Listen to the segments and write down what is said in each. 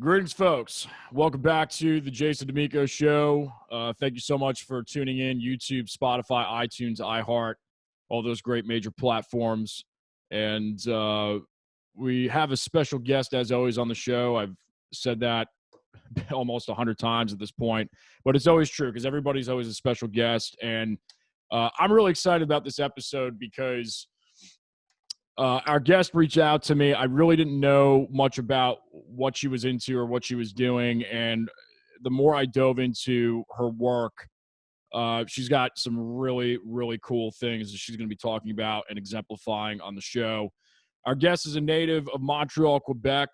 Greetings, folks. Welcome back to the Jason Damico Show. Thank you so much for tuning in. YouTube, Spotify, iTunes, iHeart, all those great major platforms. And we have a special guest, as always, on the show. I've said that almost 100 times at this point, but it's always true because everybody's always a special guest. And I'm really excited about this episode because our guest reached out to me. I really didn't know much about what she was into or what she was doing. And the more I dove into her work, she's got some really, really cool things that she's going to be talking about and exemplifying on the show. Our guest is a native of Montreal, Quebec,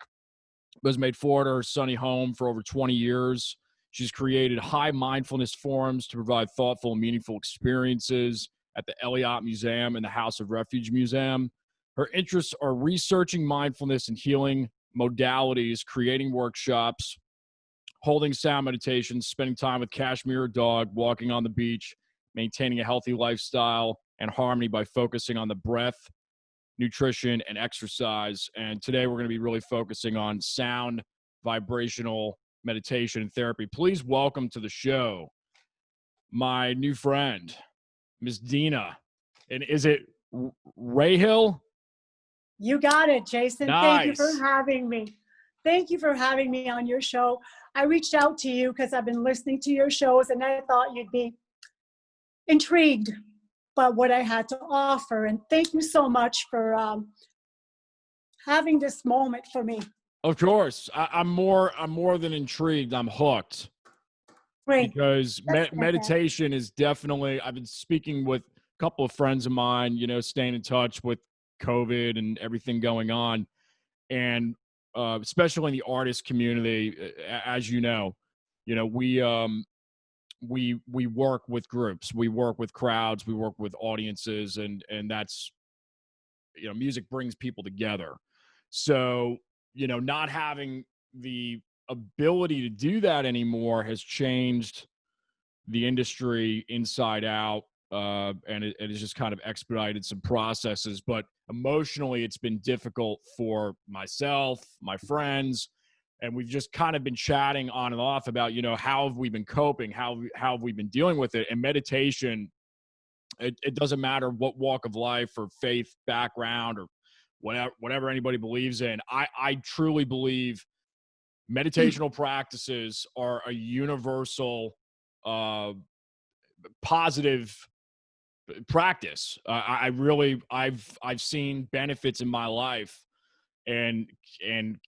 but has made Florida her sunny home for over 20 years. She's created HI Mindfulness forums to provide thoughtful and meaningful experiences at the Elliott Museum and the House of Refuge Museum. Her interests are researching mindfulness and healing modalities, creating workshops, holding sound meditations, spending time with Kashmir dog, walking on the beach, maintaining a healthy lifestyle and harmony by focusing on the breath, nutrition, and exercise. And today we're going to be really focusing on sound, vibrational meditation and therapy. Please welcome to the show my new friend, Miss Deena. And is it Rahill? You got it, Jason. Nice. Thank you for having me. Thank you for having me on your show. I reached out to you because I've been listening to your shows and I thought you'd be intrigued by what I had to offer. And thank you so much for having this moment for me. Of course. I'm more than intrigued. I'm hooked. Great. Because meditation is definitely, I've been speaking with a couple of friends of mine, staying in touch with COVID and everything going on. And especially in the artist community, as we work with groups, we work with crowds, we work with audiences, and that's, music brings people together. So, not having the ability to do that anymore has changed the industry inside out. And it has just kind of expedited some processes, but emotionally it's been difficult for myself, my friends, and we've just kind of been chatting on and off about, how have we been coping? How have we been dealing with it? And meditation, it doesn't matter what walk of life or faith background or whatever anybody believes in. I truly believe meditational practices are a universal, positive practice. I've seen benefits in my life and am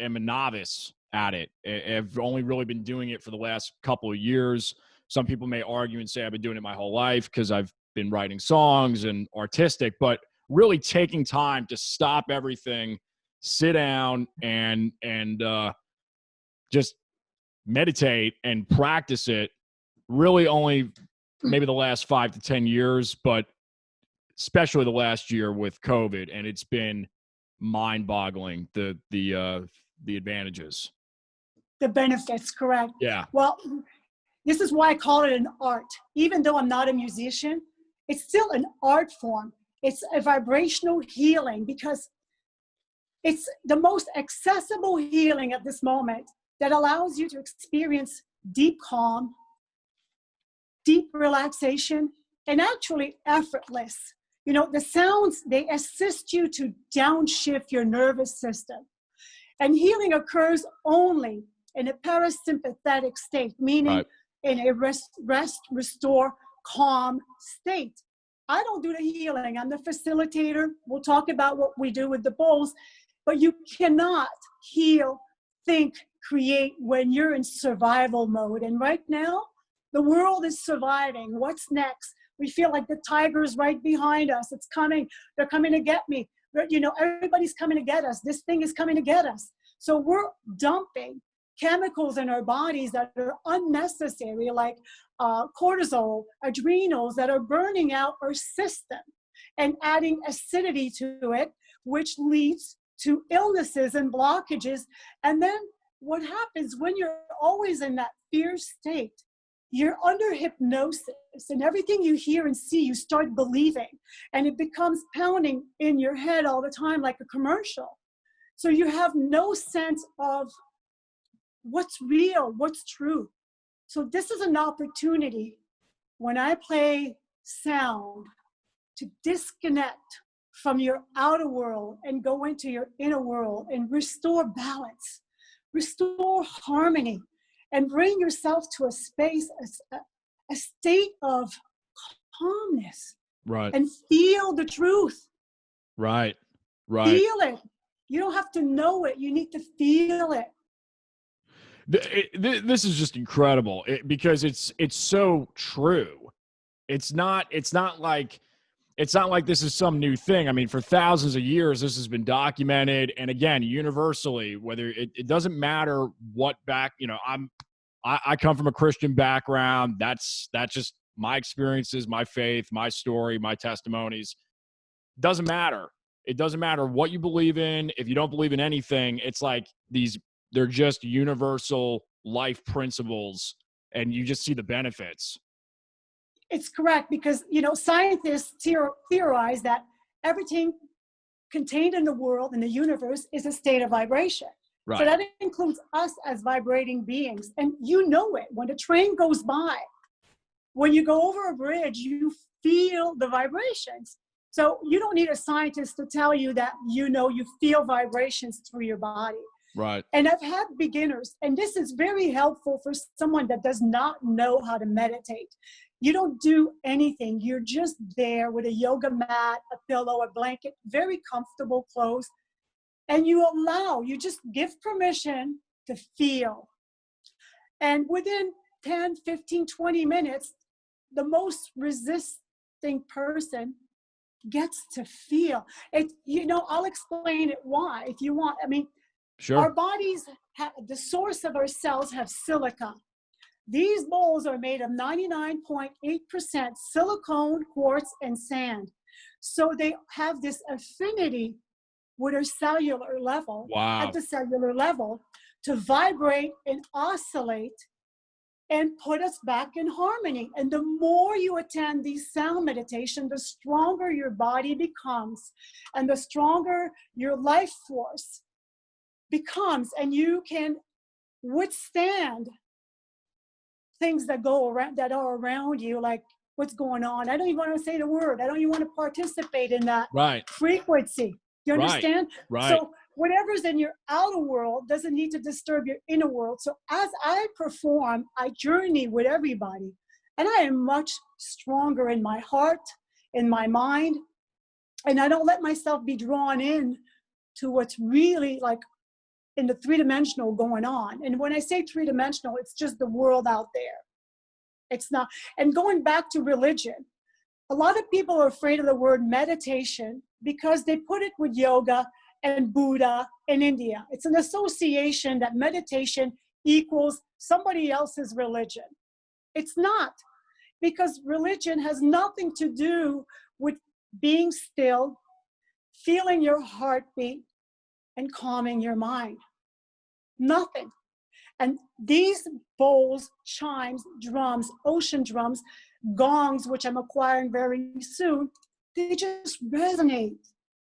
a novice at it. I've only really been doing it for the last couple of years. Some people may argue and say I've been doing it my whole life because I've been writing songs and artistic, but really taking time to stop everything, sit down and just meditate and practice it really only maybe the last 5 to 10 years, but especially the last year with COVID, and it's been mind-boggling, the advantages. The benefits, correct. Yeah. Well, this is why I call it an art. Even though I'm not a musician, it's still an art form. It's a vibrational healing because it's the most accessible healing at this moment that allows you to experience deep calm, deep relaxation, and actually effortless. The sounds, they assist you to downshift your nervous system. And healing occurs only in a parasympathetic state, meaning in a rest, restore, calm state. I don't do the healing. I'm the facilitator. We'll talk about what we do with the bowls, but you cannot heal, think, create when you're in survival mode. And right now, the world is surviving. What's next? We feel like the tiger's right behind us. It's coming. They're coming to get me. Everybody's coming to get us. This thing is coming to get us. So we're dumping chemicals in our bodies that are unnecessary, like cortisol, adrenals, that are burning out our system and adding acidity to it, which leads to illnesses and blockages. And then what happens when you're always in that fear state? You're under hypnosis, and everything you hear and see, you start believing, and it becomes pounding in your head all the time like a commercial. So you have no sense of what's real, what's true. So this is an opportunity when I play sound to disconnect from your outer world and go into your inner world and restore balance, restore harmony, and bring yourself to a space, a state of calmness. Right. And feel the truth. Right. Feel it. You don't have to know it. You need to feel it. This is just incredible because it's so true. It's not like this is some new thing. I mean, for thousands of years, this has been documented. And again, universally, whether it doesn't matter what I come from a Christian background. That's just my experiences, my faith, my story, my testimonies. Doesn't matter. It doesn't matter what you believe in. If you don't believe in anything, it's like they're just universal life principles, and you just see the benefits. It's correct because, scientists theorize that everything contained in the world, in the universe, is a state of vibration. Right. So that includes us as vibrating beings. And you know it. When a train goes by, when you go over a bridge, you feel the vibrations. So you don't need a scientist to tell you that, you feel vibrations through your body. Right. And I've had beginners, and this is very helpful for someone that does not know how to meditate. You don't do anything. You're just there with a yoga mat, a pillow, a blanket, very comfortable clothes. And you just give permission to feel. And within 10, 15, 20 minutes, the most resisting person gets to feel it. I'll explain it why if you want. I mean, sure. Our bodies, the source of our cells have silica. These bowls are made of 99.8% silicone, quartz, and sand. So they have this affinity with our cellular level, Wow. at the cellular level, to vibrate and oscillate and put us back in harmony. And the more you attend these sound meditation, the stronger your body becomes and the stronger your life force becomes, and you can withstand things that are around you, like what's going on. I don't even want to say the word. I don't even want to participate in that frequency. You understand? Right. So whatever's in your outer world doesn't need to disturb your inner world. So as I perform, I journey with everybody, and I am much stronger in my heart, in my mind, and I don't let myself be drawn in to what's really like in the three-dimensional going on. And when I say three-dimensional, it's just the world out there. It's not. And going back to religion, a lot of people are afraid of the word meditation because they put it with yoga and Buddha in India. It's an association that meditation equals somebody else's religion. It's not, because religion has nothing to do with being still, feeling your heartbeat, and calming your mind. Nothing. And these bowls, chimes, drums, ocean drums, gongs, which I'm acquiring very soon, they just resonate.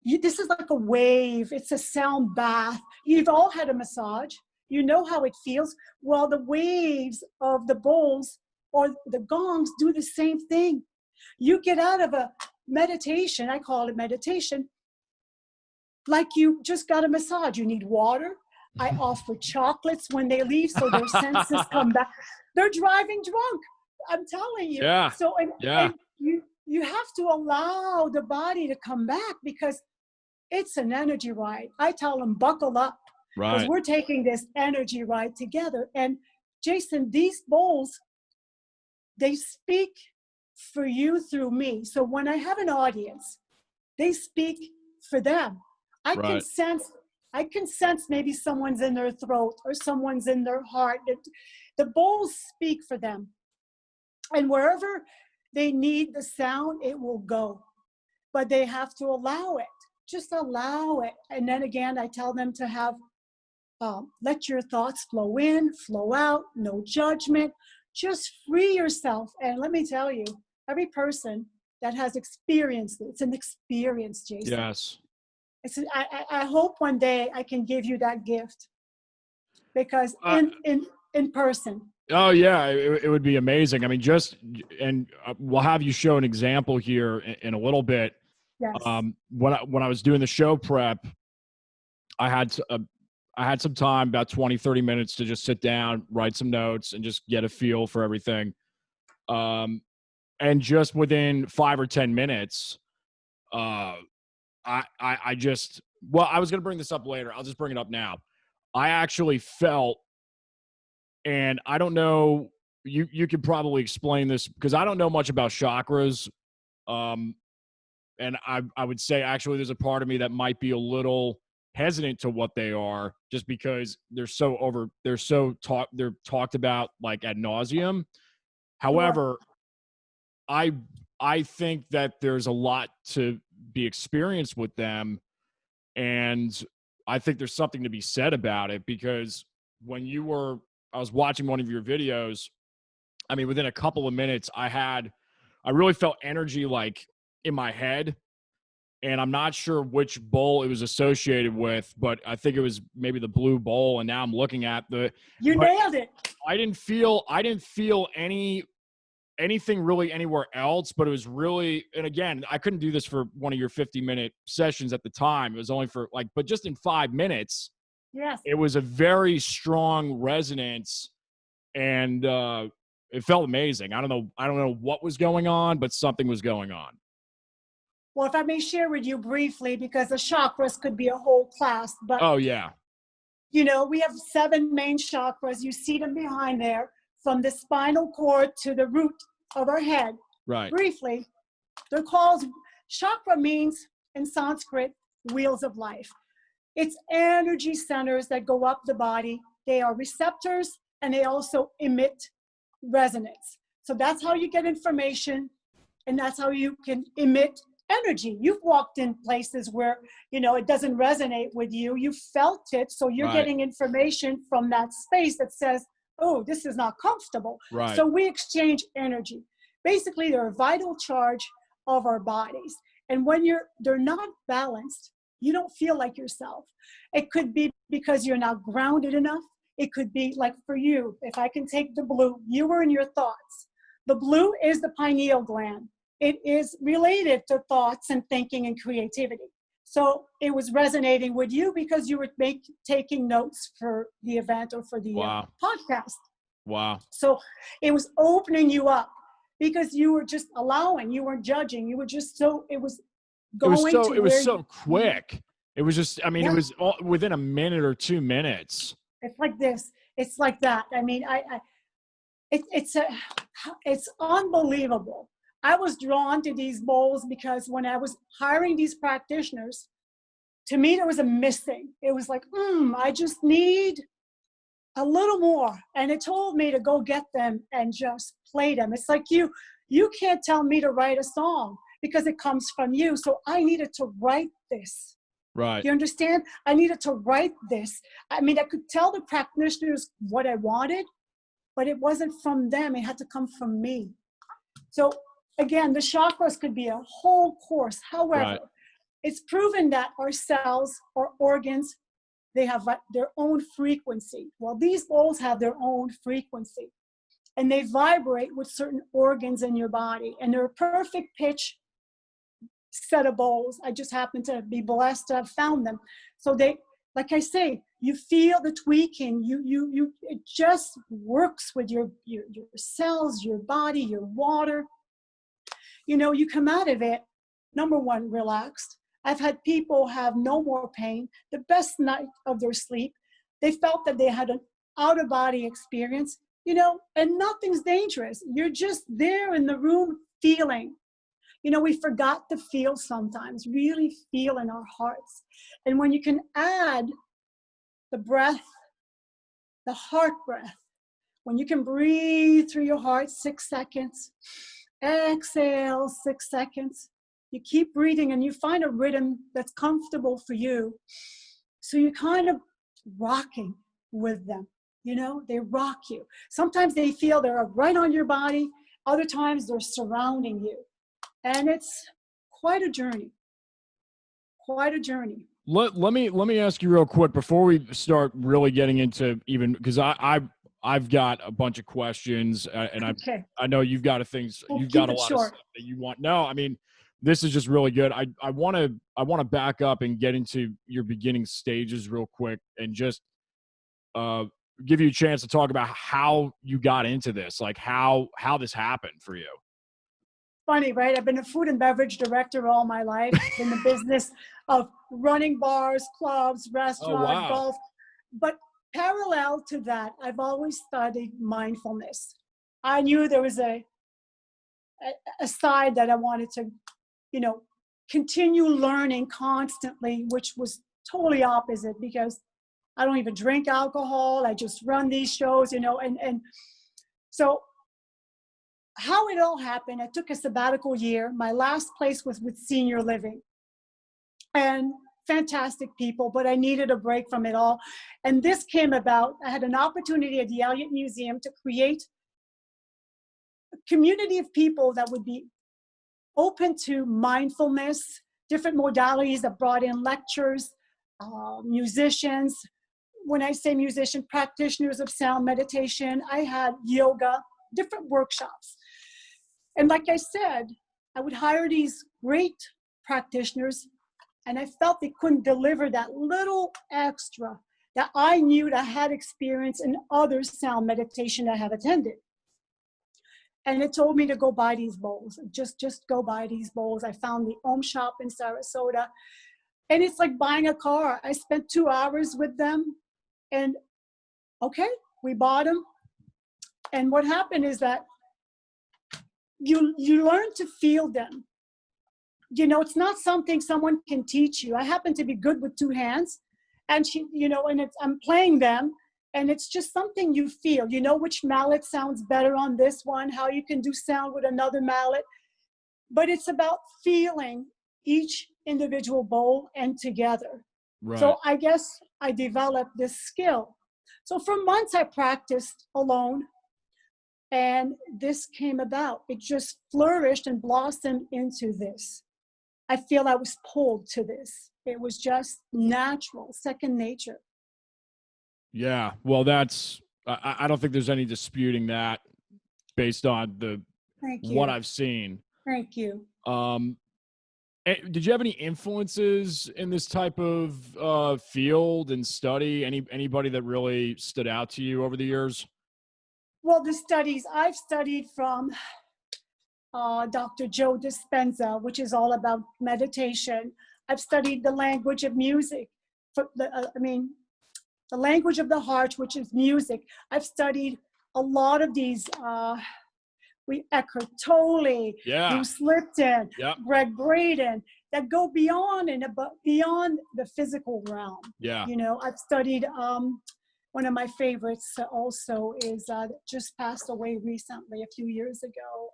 This is like a wave. It's a sound bath. You've all had a massage. You know how it feels. Well, the waves of the bowls or the gongs do the same thing. You get out of a meditation, I call it meditation, like you just got a massage. You need water. I offer chocolates when they leave so their senses come back. They're driving drunk. I'm telling you. Yeah. So and you have to allow the body to come back because it's an energy ride. I tell them, buckle up, because we're taking this energy ride together. And Jason, these bowls, they speak for you through me. So when I have an audience, they speak for them. I can sense maybe someone's in their throat or someone's in their heart. The bowls speak for them. And wherever they need the sound, it will go. But they have to allow it. Just allow it. And then again, I tell them to have, let your thoughts flow in, flow out, no judgment. Just free yourself. And let me tell you, every person that has experienced it, it's an experience, Jason. Yes. I hope one day I can give you that gift. because in person. Oh yeah, it would be amazing. I mean, we'll have you show an example here in a little bit. Yes. When I was doing the show prep, I had some time, about 20, 30 minutes to just sit down, write some notes, and just get a feel for everything. And just within 5 or 10 minutes, I was going to bring this up later. I'll just bring it up now. I actually felt, and I don't know, you could probably explain this because I don't know much about chakras. And I would say actually there's a part of me that might be a little hesitant to what they are just because they're talked about like ad nauseum. However, I think that there's a lot to be experienced with them, and I think there's something to be said about it because I was watching one of your videos. I mean, within a couple of minutes, I really felt energy like in my head, and I'm not sure which bowl it was associated with, but I think it was maybe the blue bowl. And now I'm looking at You nailed it. I didn't feel anything really anywhere else, but it was really, and again, I couldn't do this for one of your 50-minute sessions at the time. It was only for but just in 5 minutes, yes, it was a very strong resonance, and it felt amazing. I don't know what was going on, but something was going on. Well, if I may share with you briefly, because the chakras could be a whole class, but oh yeah, we have 7 main chakras. You see them behind there, from the spinal cord to the root of our head. Right. Briefly, they're called, chakra means in Sanskrit, wheels of life. It's energy centers that go up the body. They are receptors, and they also emit resonance. So that's how you get information, and that's how you can emit energy. You've walked in places where, it doesn't resonate with you. You felt it, so you're getting information from that space that says, oh, this is not comfortable. Right. So we exchange energy. Basically, they're a vital charge of our bodies. And when they're not balanced, you don't feel like yourself. It could be because you're not grounded enough. It could be like for you, if I can take the blue, you were in your thoughts. The blue is the pineal gland. It is related to thoughts and thinking and creativity. So it was resonating with you because you were taking notes for the event or for the podcast. Wow. So it was opening you up because you were just allowing, you weren't judging. You were just it was so quick. It was just, I mean, It was all within a minute or 2 minutes. It's like this. It's like that. I mean, it's unbelievable. I was drawn to these bowls because when I was hiring these practitioners, to me, there was a missing. It was like, I just need a little more. And it told me to go get them and just play them. It's like you can't tell me to write a song because it comes from you. So I needed to write this. Right. You understand? I needed to write this. I mean, I could tell the practitioners what I wanted, but it wasn't from them. It had to come from me. So again, the chakras could be a whole course. However, it's proven that our cells or organs, they have their own frequency. Well, these bowls have their own frequency, and they vibrate with certain organs in your body, and they're a perfect pitch set of bowls. I just happen to be blessed to have found them. So they, like I say, you feel the tweaking. It just works with your cells, your body, your water. You come out of it, number one, relaxed. I've had people have no more pain, the best night of their sleep. They felt that they had an out-of-body experience, and nothing's dangerous. You're just there in the room feeling. We forgot to feel sometimes, really feel in our hearts. And when you can add the breath, the heart breath, when you can breathe through your heart 6 seconds, exhale 6 seconds. You keep breathing and you find a rhythm that's comfortable for you. So you're kind of rocking with them. They rock you. Sometimes they feel they're right on your body. Other times they're surrounding you. And it's quite a journey. Quite a journey. Let me ask you real quick before we start really getting into, even because I've got a bunch of questions, and Okay, I know you've got we'll you've got keep a it lot of short. stuff that you want. No, I mean, this is just really good. I want to back up and get into your beginning stages real quick, and just uh give you a chance to talk about how you got into this, like how this happened for you. Funny, right? I've been a food and beverage director all my life, been in the business of running bars, clubs, Oh restaurant, wow. golf. But parallel to that, I've always studied mindfulness. I knew there was a side that I wanted to, you know, continue learning constantly, which was totally opposite because I don't even drink alcohol. I just run these shows, and so how it all happened, I took a sabbatical year. My last place was with senior living, and fantastic people, but I needed a break from it all. And this came about. I had an opportunity at the Elliott Museum to create a community of people that would be open to mindfulness, different modalities that brought in lectures, musicians. When I say musician, practitioners of sound meditation, I had yoga, different workshops. And like I said, I would hire these great practitioners, and I felt they couldn't deliver that little extra that I knew that I had experience in other sound meditation I have attended. And it told me to go buy these bowls. Just go buy these bowls. I found the Om Shop in Sarasota. And it's like buying a car. I spent 2 hours with them, and okay, we bought them. And what happened is that you learn to feel them. It's not something someone can teach you. I happen to be good with two hands, and I'm playing them, and it's just something you feel. You know which mallet sounds better on this one, how you can do sound with another mallet. But it's about feeling each individual bowl and together. Right. So I guess I developed this skill. So for months I practiced alone, and this came about. It just flourished and blossomed into this. I feel I was pulled to this. It was just natural, second nature. Yeah. Well, that's I don't think there's any disputing that based on the Thank what you. I've seen. Thank you. Um, did you have any influences in this type of field and study? Anybody that really stood out to you over the years? Well, the studies I've studied from Dr. Joe Dispenza, which is all about meditation. I've studied the language of music, the language of the heart, which is music. I've studied a lot of these, Eckhart Tolle, Yeah. Bruce Lipton, Yeah. Greg Braden, that go beyond and beyond the physical realm. Yeah. I've studied, one of my favorites also is just passed away recently, a few years ago.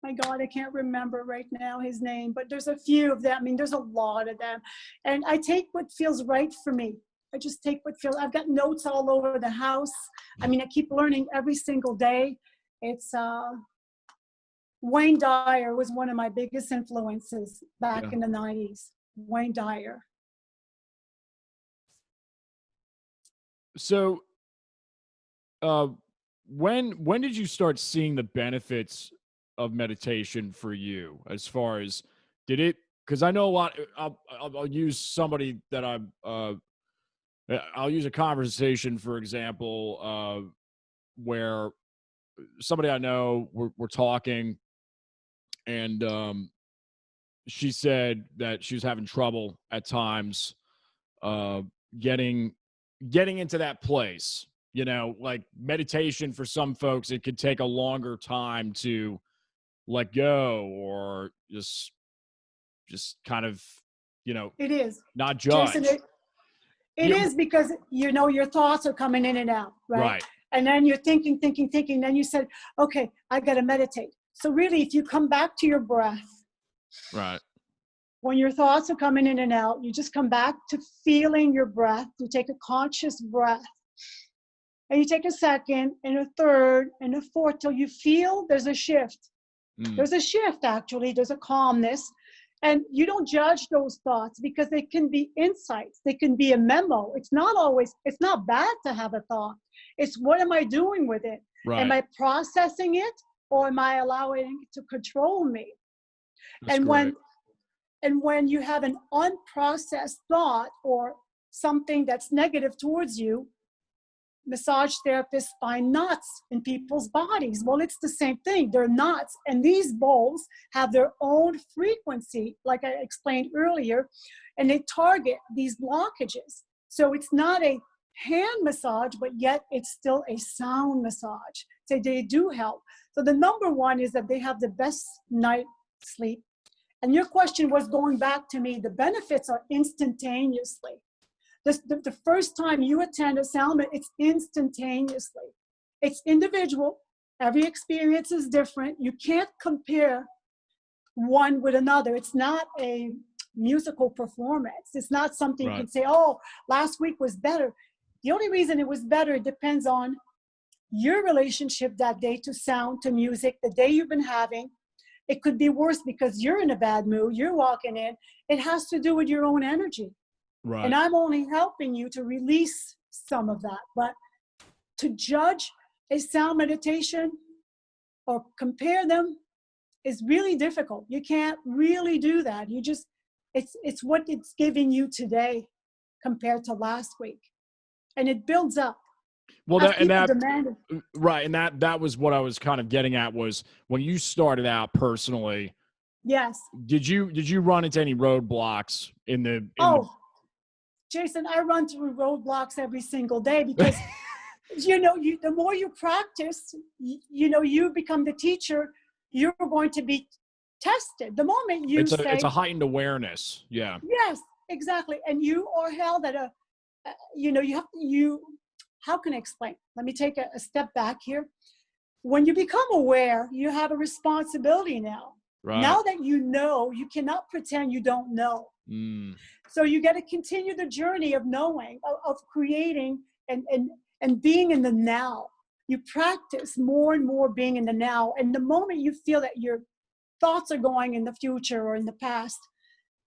My God, I can't remember right now his name, but there's a few of them. I mean, there's a lot of them. And I take what feels right for me. I just take what feels, I've got notes all over the house. I mean, I keep learning every single day. It's Wayne Dyer was one of my biggest influences back in the 90s. Wayne Dyer. So, when did you start seeing the benefits of meditation for you? As far as did it? Because I know a lot. I'll use somebody that I'll use a conversation, for example, where somebody I know we're talking, and she said that she was having trouble at times uh, getting into that place. Like meditation for some folks, it could take a longer time to let go, or just kind of It is. not Jason, judge. it is because your thoughts are coming in and out, right? Right. And then you're thinking. Then you said, okay, I got to meditate. So really, if you come back to your breath, Right. when your thoughts are coming in and out, you just come back to feeling your breath. You take a conscious breath. And you take a second and a third and a fourth till you feel there's a shift. There's a shift, actually. There's a calmness. And you don't judge those thoughts because they can be insights. They can be a memo. It's not bad to have a thought. It's what am I doing with it? Right. Am I processing it, or am I allowing it to control me? That's And great. when you have an unprocessed thought or something that's negative towards you, massage therapists find knots in people's bodies. Well, it's the same thing. They're knots. And these bowls have their own frequency, like I explained earlier, and they target these blockages. So it's not a hand massage, but yet it's still a sound massage. So they do help. So the number one is that they have the best night sleep. And your question was going back to me, the benefits are instantaneously. The first time you attend a sound, it's instantaneously. It's individual. Every experience is different. You can't compare one with another. It's not a musical performance. It's not something you can say, oh, last week was better. The only reason it was better depends on your relationship that day to sound, to music, the day you've been having. It could be worse because you're in a bad mood. You're walking in. It has to do with your own energy. Right. And I'm only helping you to release some of that. But to judge a sound meditation or compare them is really difficult. You can't really do that. You just, it's what it's giving you today compared to last week. And it builds up. Well, demanded. Right. And that was what I was kind of getting at, was when you started out personally. Yes. Did you run into any roadblocks in the Jason, I run through roadblocks every single day because, the more you practice, you become the teacher, you're going to be tested. The moment you it's a heightened awareness. Yeah. Yes, exactly. And you are held at how can I explain? Let me take a step back here. When you become aware, you have a responsibility now. Right. Now that you know, you cannot pretend you don't know. Mm. So you got to continue the journey of knowing, of creating and being in the now. You practice more and more being in the now. And the moment you feel that your thoughts are going in the future or in the past,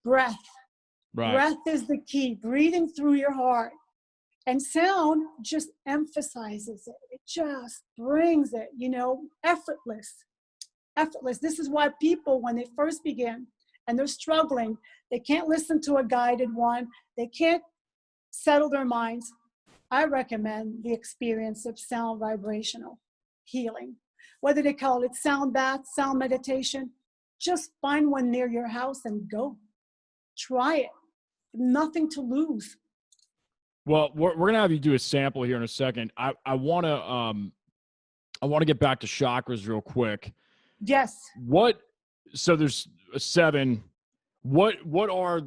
breath. Right. Breath is the key, breathing through your heart. And sound just emphasizes it. It just brings it, effortless. Effortless. This is why people, when they first begin and they're struggling, they can't listen to a guided one. They can't settle their minds. I recommend the experience of sound vibrational healing. Whether they call it sound bath, sound meditation, just find one near your house and go. Try it. Nothing to lose. Well, we're gonna have you do a sample here in a second. I want to get back to chakras real quick. Yes. So there's 7. What are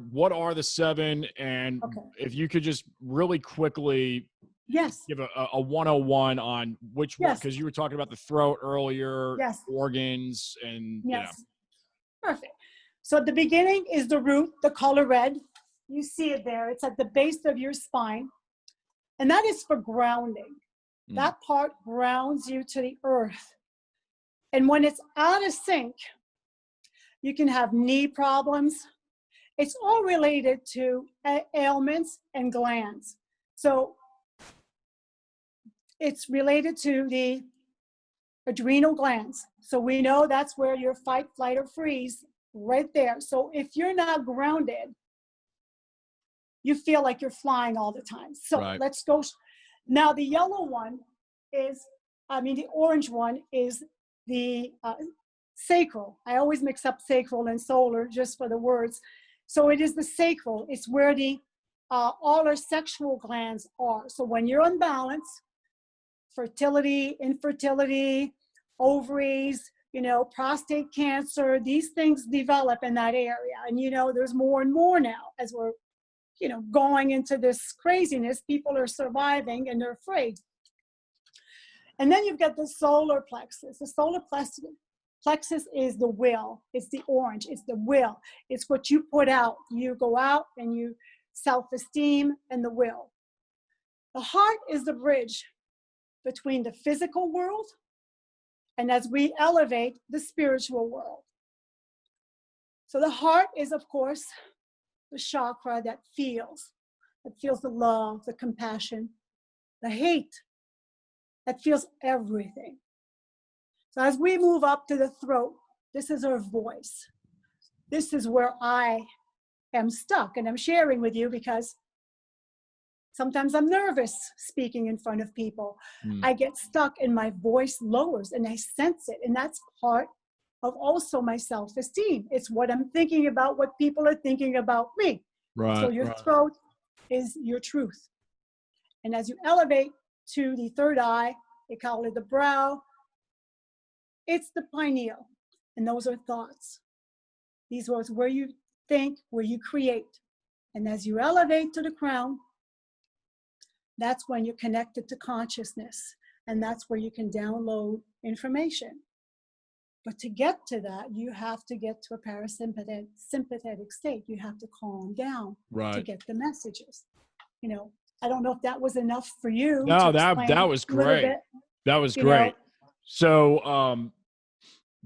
the 7? And if you could just really quickly give a 101 on which one, because you were talking about the throat earlier, organs, and Perfect. So at the beginning is the root, the color red. You see it there. It's at the base of your spine. And that is for grounding. That part grounds you to the earth. And when it's out of sync, you can have knee problems. It's all related to ailments and glands. So it's related to the adrenal glands. So we know that's where your fight, flight, or freeze, right there. So if you're not grounded, you feel like you're flying all the time. So let's go. Now the yellow one the orange one is the sacral. I always mix up sacral and solar just for the words. So it is the sacral. It's where all our sexual glands are. So when you're unbalanced, fertility, infertility, ovaries, prostate cancer, these things develop in that area. And, there's more and more now as we're, going into this craziness. People are surviving and they're afraid. And then you've got the solar plexus. The solar plexus is the will. It's the orange. It's the will. It's what you put out. You go out and you self-esteem and the will. The heart is the bridge between the physical world and, as we elevate, the spiritual world. So the heart is, of course, the chakra that feels the love, the compassion, the hate, that feels everything. So as we move up to the throat, this is our voice. This is where I am stuck, and I'm sharing with you because sometimes I'm nervous speaking in front of people. I get stuck and my voice lowers and I sense it. And that's part of also my self-esteem. It's what I'm thinking about, what people are thinking about me. Right. So your throat is your truth. And as you elevate to the third eye, they call it the brow, it's the pineal. And those are thoughts. These are where you think, where you create. And as you elevate to the crown, that's when you're connected to consciousness. And that's where you can download information. But to get to that, you have to get to a sympathetic state. You have to calm down to get the messages. You know, I don't know if that was enough for you. No, that was great. That was great. So,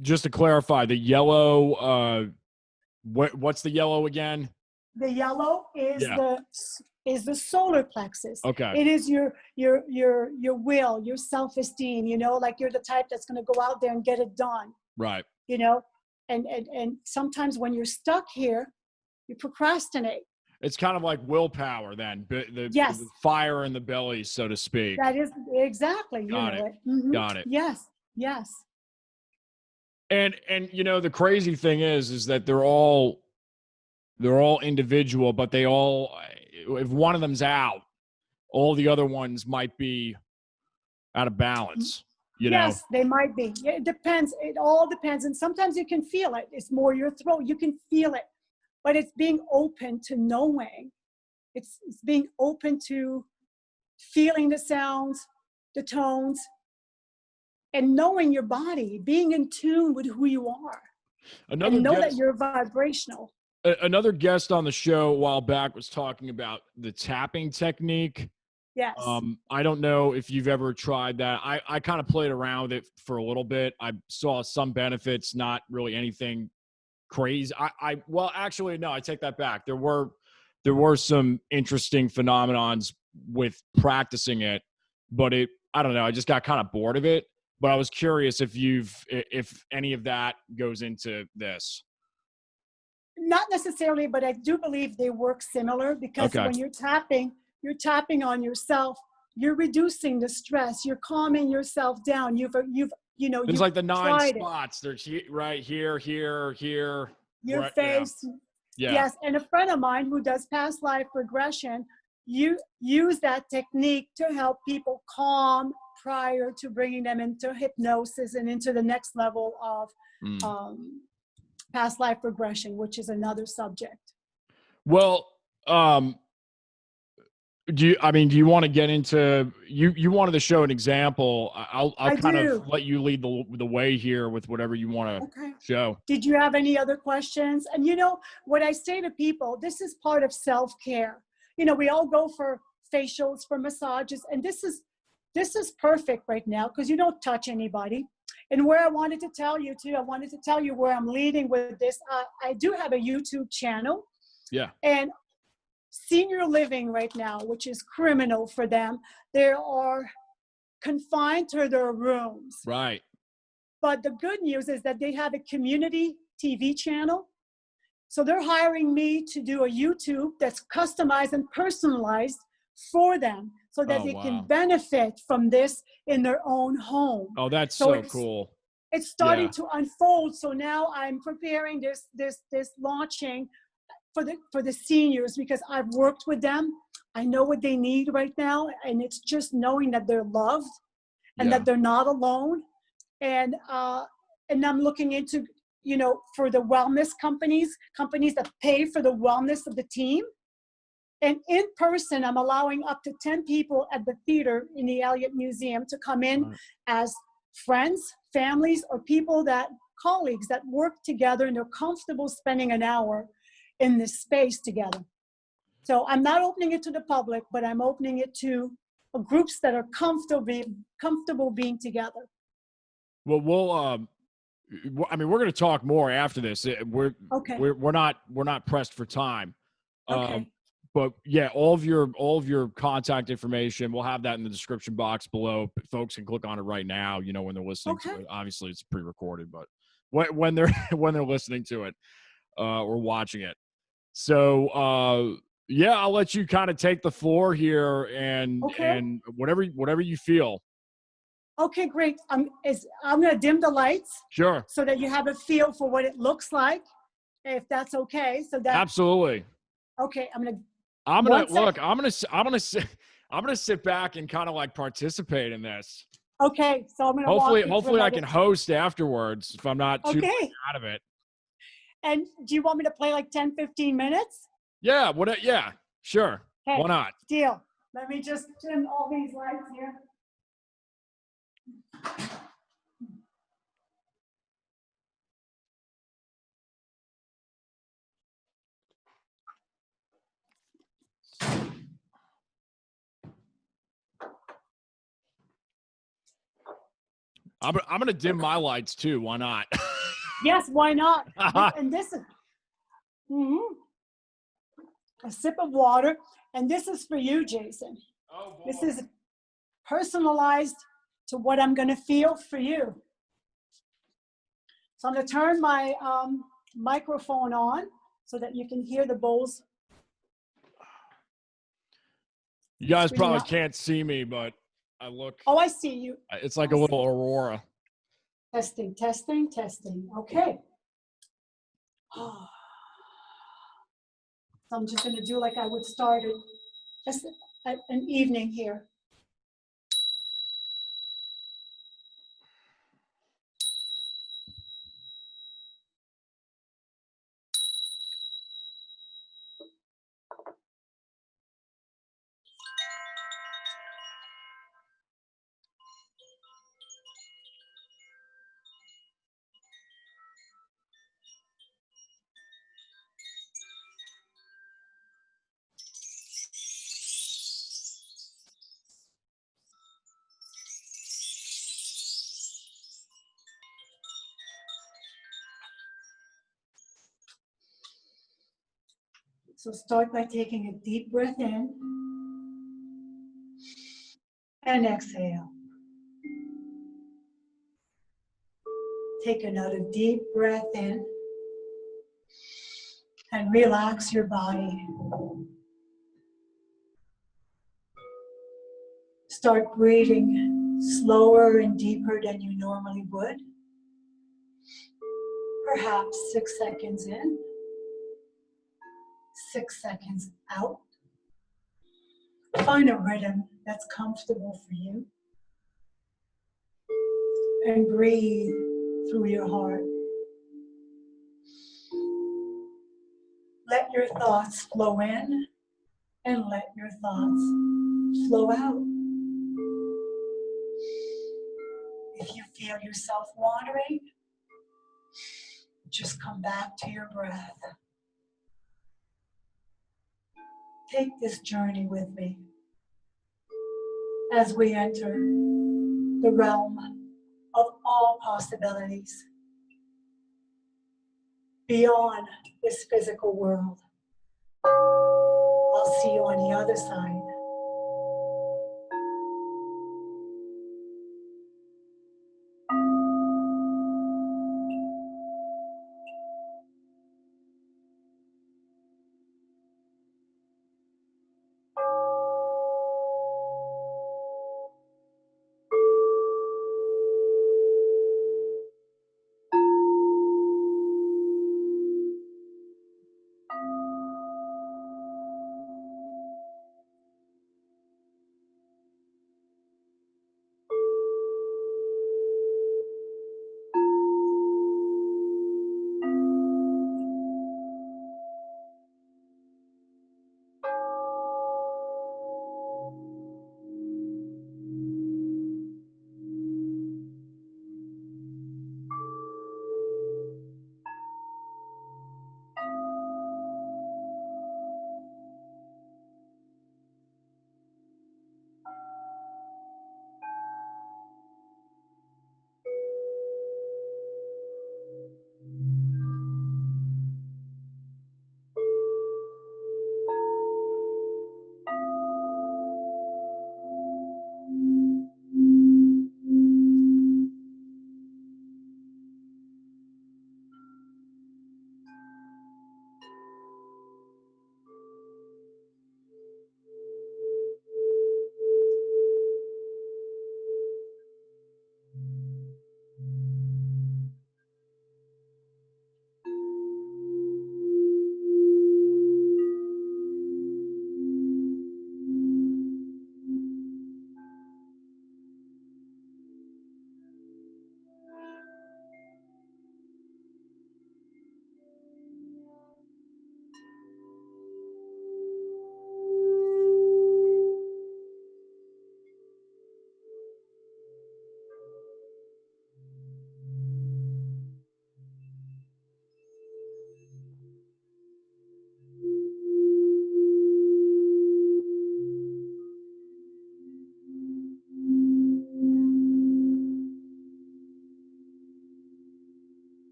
just to clarify, the yellow, what's the yellow again? The yellow is the solar plexus. Okay. It is your will, your self-esteem, you know, like you're the type that's going to go out there and get it done. Right. You know, and sometimes when you're stuck here, you procrastinate. It's kind of like willpower then, the fire in the belly, so to speak. That is exactly. Got it. Mm-hmm. Got it. Yes. And you know, the crazy thing is that they're all individual, but they all, if one of them's out, all the other ones might be out of balance. You know? Yes, they might be. It depends. It all depends. And sometimes you can feel it. It's more your throat. You can feel it. But it's being open to knowing. It's being open to feeling the sounds, the tones, and knowing your body, being in tune with who you are. And know that you're vibrational. Another guest on the show a while back was talking about the tapping technique. Yes. I don't know if you've ever tried that. I kind of played around with it for a little bit. I saw some benefits, not really anything crazy. Well, actually, no, I take that back. There were some interesting phenomenons with practicing it, but I don't know. I just got kind of bored of it. But I was curious if any of that goes into this. Not necessarily, but I do believe they work similar because when you're tapping on yourself, you're reducing the stress, you're calming yourself down. It's like the 9 spots. There's right here, your face. Yeah. Yes. And a friend of mine who does past life regression, you use that technique to help people calm prior to bringing them into hypnosis and into the next level of past life regression, which is another subject. Well, do you want to get into, you wanted to show an example. I'll kind of let you lead the way here with whatever you want to show. Did you have any other questions? And you know, what I say to people, this is part of self-care. You know, we all go for facials, for massages, and this is perfect right now because you don't touch anybody. And where I wanted to tell you too, I wanted to tell you where I'm leading with this. I do have a YouTube channel. Yeah. And senior living right now, which is criminal for them, they are confined to their rooms. Right. But the good news is that they have a community TV channel. So they're hiring me to do a YouTube that's customized and personalized for them so that they can benefit from this in their own home. Oh, that's so cool. It's starting to unfold. So now I'm preparing this launching for the seniors because I've worked with them. I know what they need right now. And it's just knowing that they're loved and that they're not alone. And I'm looking into, you know, for the wellness companies that pay for the wellness of the team. And in person, I'm allowing up to 10 people at the theater in the Elliott Museum to come in as friends, families, or colleagues that work together and they're comfortable spending an hour in this space together. So I'm not opening it to the public, but I'm opening it to groups that are comfortable being together. Well, I mean, we're going to talk more after this. Okay. We're not pressed for time. Okay. But yeah, all of your contact information, we'll have that in the description box below. Folks can click on it right now. You know, when they're listening to it. Obviously, it's pre-recorded, but when they're when they're listening to it or watching it. So yeah, I'll let you kind of take the floor here and whatever you feel. Okay, great. I'm going to dim the lights. Sure. So that you have a feel for what it looks like, if that's okay. So that absolutely. Okay, I'm gonna look. I'm gonna sit back and kind of like participate in this. Okay, so I'm gonna hopefully I can host afterwards if I'm not too out of it. And do you want me to play like 10, 15 minutes? Yeah. Yeah. Sure. Okay, why not? Deal. Let me just dim all these lights here. I'm going to dim my lights too. Why not? Yes, why not? And this is a sip of water. And this is for you, Jason. Oh, boy. This is personalized to what I'm going to feel for you. So I'm going to turn my microphone on so that you can hear the bowls. You guys probably can't see me, but I look. Oh, I see you. It's like a little aurora. Testing, testing, testing. Okay. So I'm just going to do like I would start just an evening here. So start by taking a deep breath in and exhale. Take another deep breath in and relax your body. Start breathing slower and deeper than you normally would. Perhaps 6 seconds in, 6 seconds out. Find a rhythm that's comfortable for you. And breathe through your heart. Let your thoughts flow in and let your thoughts flow out. If you feel yourself wandering, just come back to your breath. Take this journey with me as we enter the realm of all possibilities beyond this physical world. I'll see you on the other side.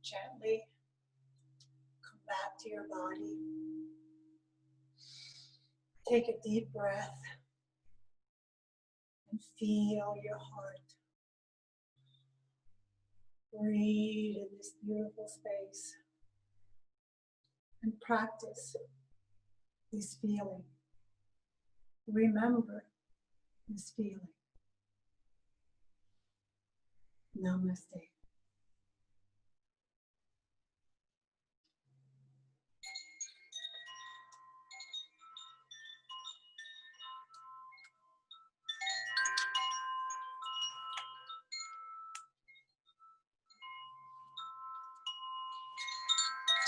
Gently come back to your body. Take a deep breath and feel your heart. Breathe in this beautiful space and practice this feeling. Remember this feeling. Namaste.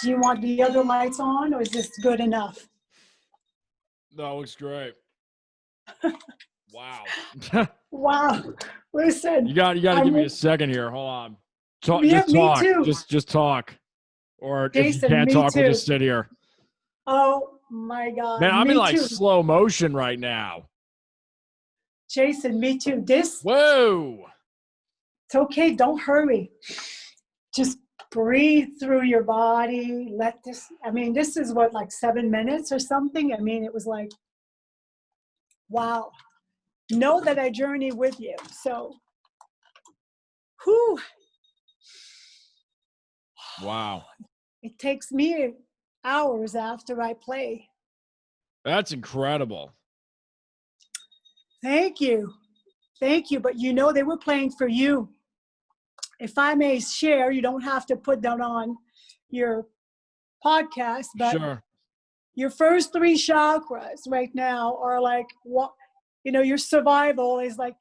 Do you want the other lights on, or is this good enough? That looks great. Wow. Wow. Listen. You got to give me a second here. Hold on. Yeah, just me talk. too. Just talk. Or if you Jason, can't me talk, we'll too. just sit here. Oh my God. Man, I'm me in like too. slow motion right now. Jason, me too. Whoa. It's okay. Don't hurry. Just breathe through your body. Let this, this is what, like 7 minutes or something? It was like, wow. Know that I journey with you. So, whew. Wow. It takes me hours after I play. That's incredible. Thank you. Thank you. But they were playing for you. If I may share, you don't have to put that on your podcast, but Sure. your first 3 chakras right now are like, what, your survival is like,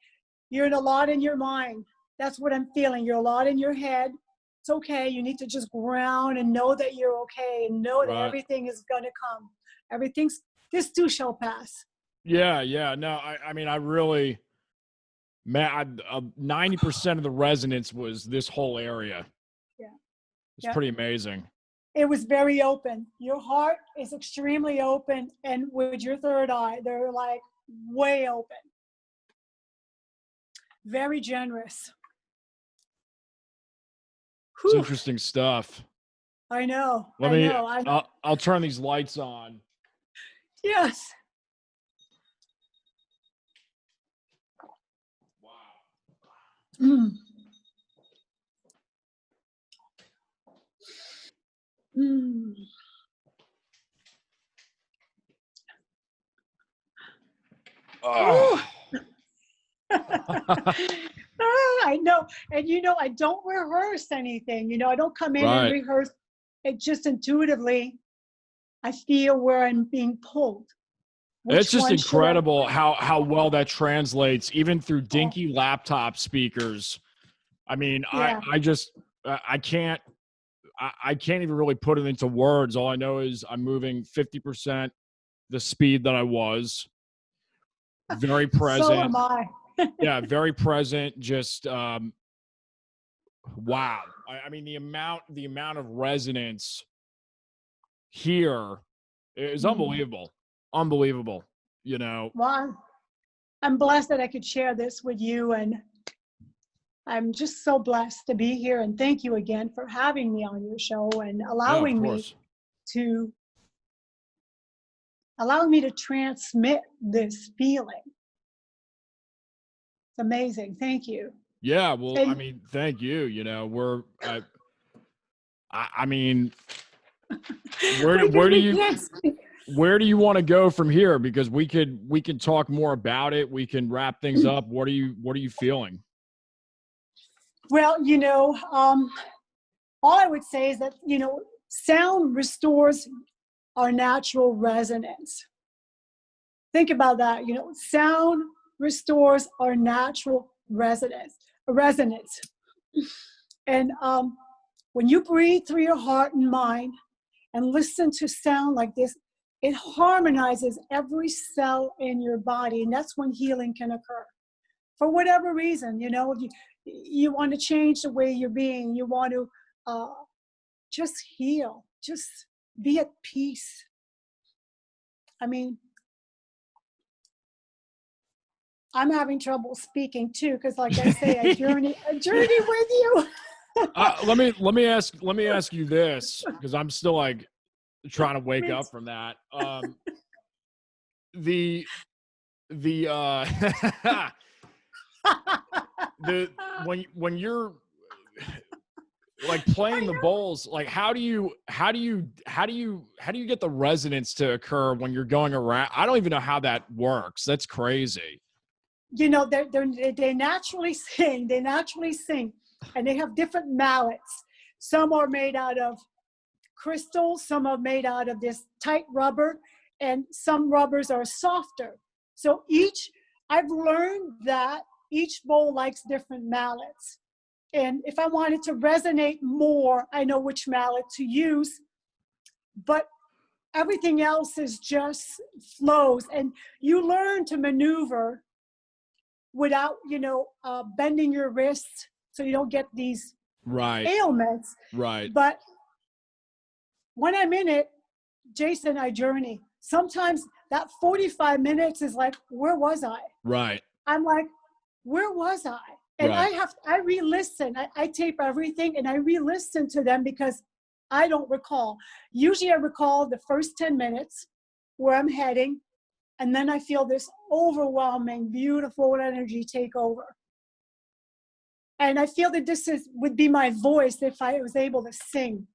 you're in a lot in your mind. That's what I'm feeling. You're a lot in your head. It's okay. You need to just ground and know that you're okay and know that everything is going to come. This too shall pass. Yeah. No, I really, man, 90% of the resonance was this whole area. Yeah. It's pretty amazing. It was very open. Your heart is extremely open, and with your third eye, they're like way open. Very generous. It's interesting stuff. I know. I'll turn these lights on. Yes. Wow. Mm. Mm. Oh. I know. And I don't rehearse anything. I don't come in and rehearse. It just intuitively, I feel where I'm being pulled. It's just incredible how well that translates, even through dinky laptop speakers. I can't even really put it into words. All I know is I'm moving 50% the speed that I was. Very present. So am I. Yeah, very present. Just wow. The amount of resonance here is unbelievable. Unbelievable. Well, I'm blessed that I could share this with you, and I'm just so blessed to be here. And thank you again for having me on your show and allowing me to transmit this feeling. It's amazing. Thank you. Yeah, well, thank you. Where do you want to go from here? Because we can talk more about it. We can wrap things up. What are you feeling? Well, all I would say is that, sound restores our natural resonance. Think about that. Sound restores our natural resonance. And when you breathe through your heart and mind and listen to sound like this, it harmonizes every cell in your body. And that's when healing can occur. For whatever reason, if you want to change the way you're being, you want to just heal, just be at peace. I'm having trouble speaking too, because like I say, I journey with you. Let me ask you this, because I'm still like trying to wake up from that. The the the when you're like playing the bowls, like how do you get the resonance to occur when you're going around? I don't even know how that works. That's crazy. You know, they naturally sing. They naturally sing, and they have different mallets. Some are made out of crystal, some are made out of this tight rubber, and some rubbers are softer. So I've learned that each bowl likes different mallets. And if I wanted to resonate more, I know which mallet to use. But everything else is just flows. And you learn to maneuver without, bending your wrists so you don't get these ailments. Right. But when I'm in it, Jason, I journey. Sometimes that 45 minutes is like, where was I? Right. I'm like, where was I? And right. I re-listen. I tape everything and I re-listen to them because I don't recall. Usually I recall the first 10 minutes where I'm heading, and then I feel this overwhelming, beautiful energy take over. And I feel that would be my voice if I was able to sing.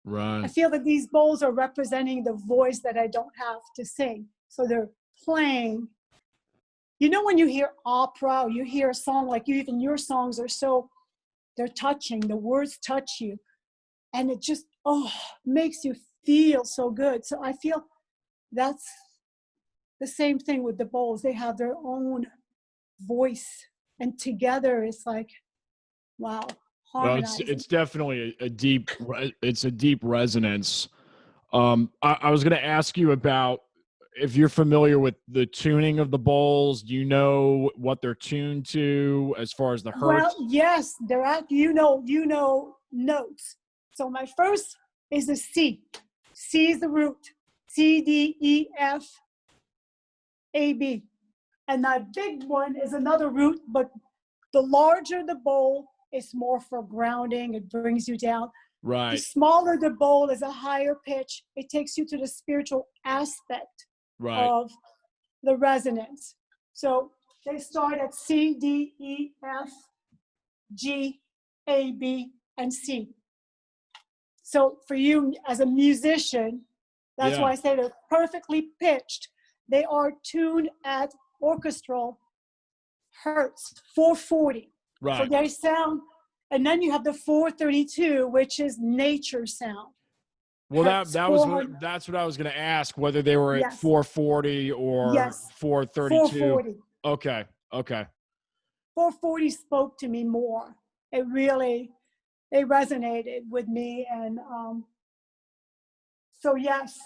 Right. I feel that these bowls are representing the voice that I don't have to sing. So they're playing. You know, when you hear opera or you hear a song like even your songs are they're touching, the words touch you. And it just, makes you feel so good. So I feel that's the same thing with the bowls. They have their own voice. And together it's like, wow. No, it's definitely a deep resonance. I was going to ask you about if you're familiar with the tuning of the bowls. Do you know what they're tuned to as far as the hertz? Well, yes, they're at, you know notes. So my first is a C. C is the root. C, D, E, F, A, B. And that big one is another root, but the larger the bowl, it's more for grounding. It brings you down. Right. The smaller the bowl is a higher pitch. It takes you to the spiritual aspect of the resonance. So they start at C, D, E, F, G, A, B, and C. So for you as a musician, that's why I say they're perfectly pitched. They are tuned at orchestral hertz, 440. Right. So they sound, and then you have the 432, which is nature sound. Well, that's what I was going to ask, whether they were at 440 or 432. 440. Okay. 440 spoke to me more. They resonated with me. And so yes,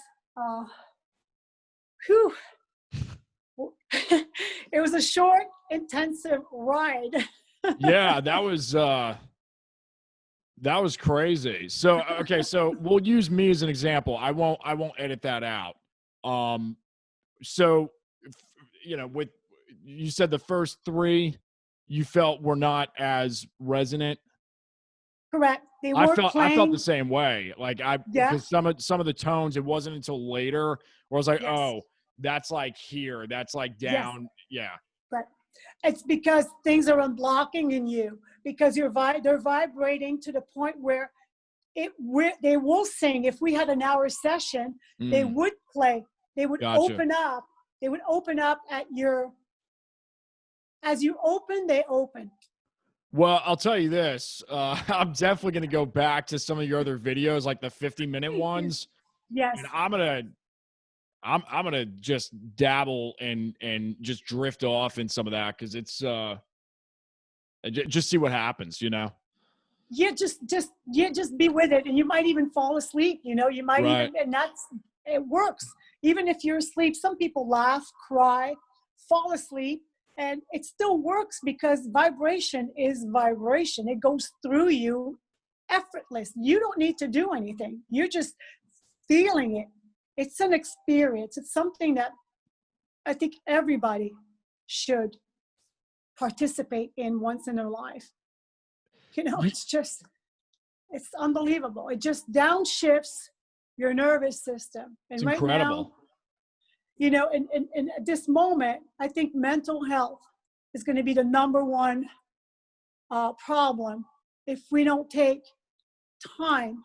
it was a short, intensive ride. Yeah, that was crazy. So, okay, so we'll use me as an example. I won't edit that out. So, with, you said the first three you felt were not as resonant. Correct. I felt the same way. Like because some of the tones, it wasn't until later where I was like, oh, that's like here, that's like down. Yes. Yeah. But it's because things are unblocking in you, because they're vibrating to the point where they will sing. If we had an hour session, they would play. They would open up. They would open up as you open, they open. Well, I'll tell you this. I'm definitely going to go back to some of your other videos, like the 50-minute ones. Yes. And I'm gonna just dabble and just drift off in some of that, because it's just see what happens. Yeah, just be with it, and you might even fall asleep. You might even, and it works. Even if you're asleep, some people laugh, cry, fall asleep. And it still works because vibration is vibration. It goes through you effortless. You don't need to do anything. You're just feeling it. It's an experience. It's something that I think everybody should participate in once in their life. It's just It's unbelievable. It just downshifts your nervous system. And It's right incredible. now, you know, in at this moment, I think mental health is going to be the number one problem if we don't take time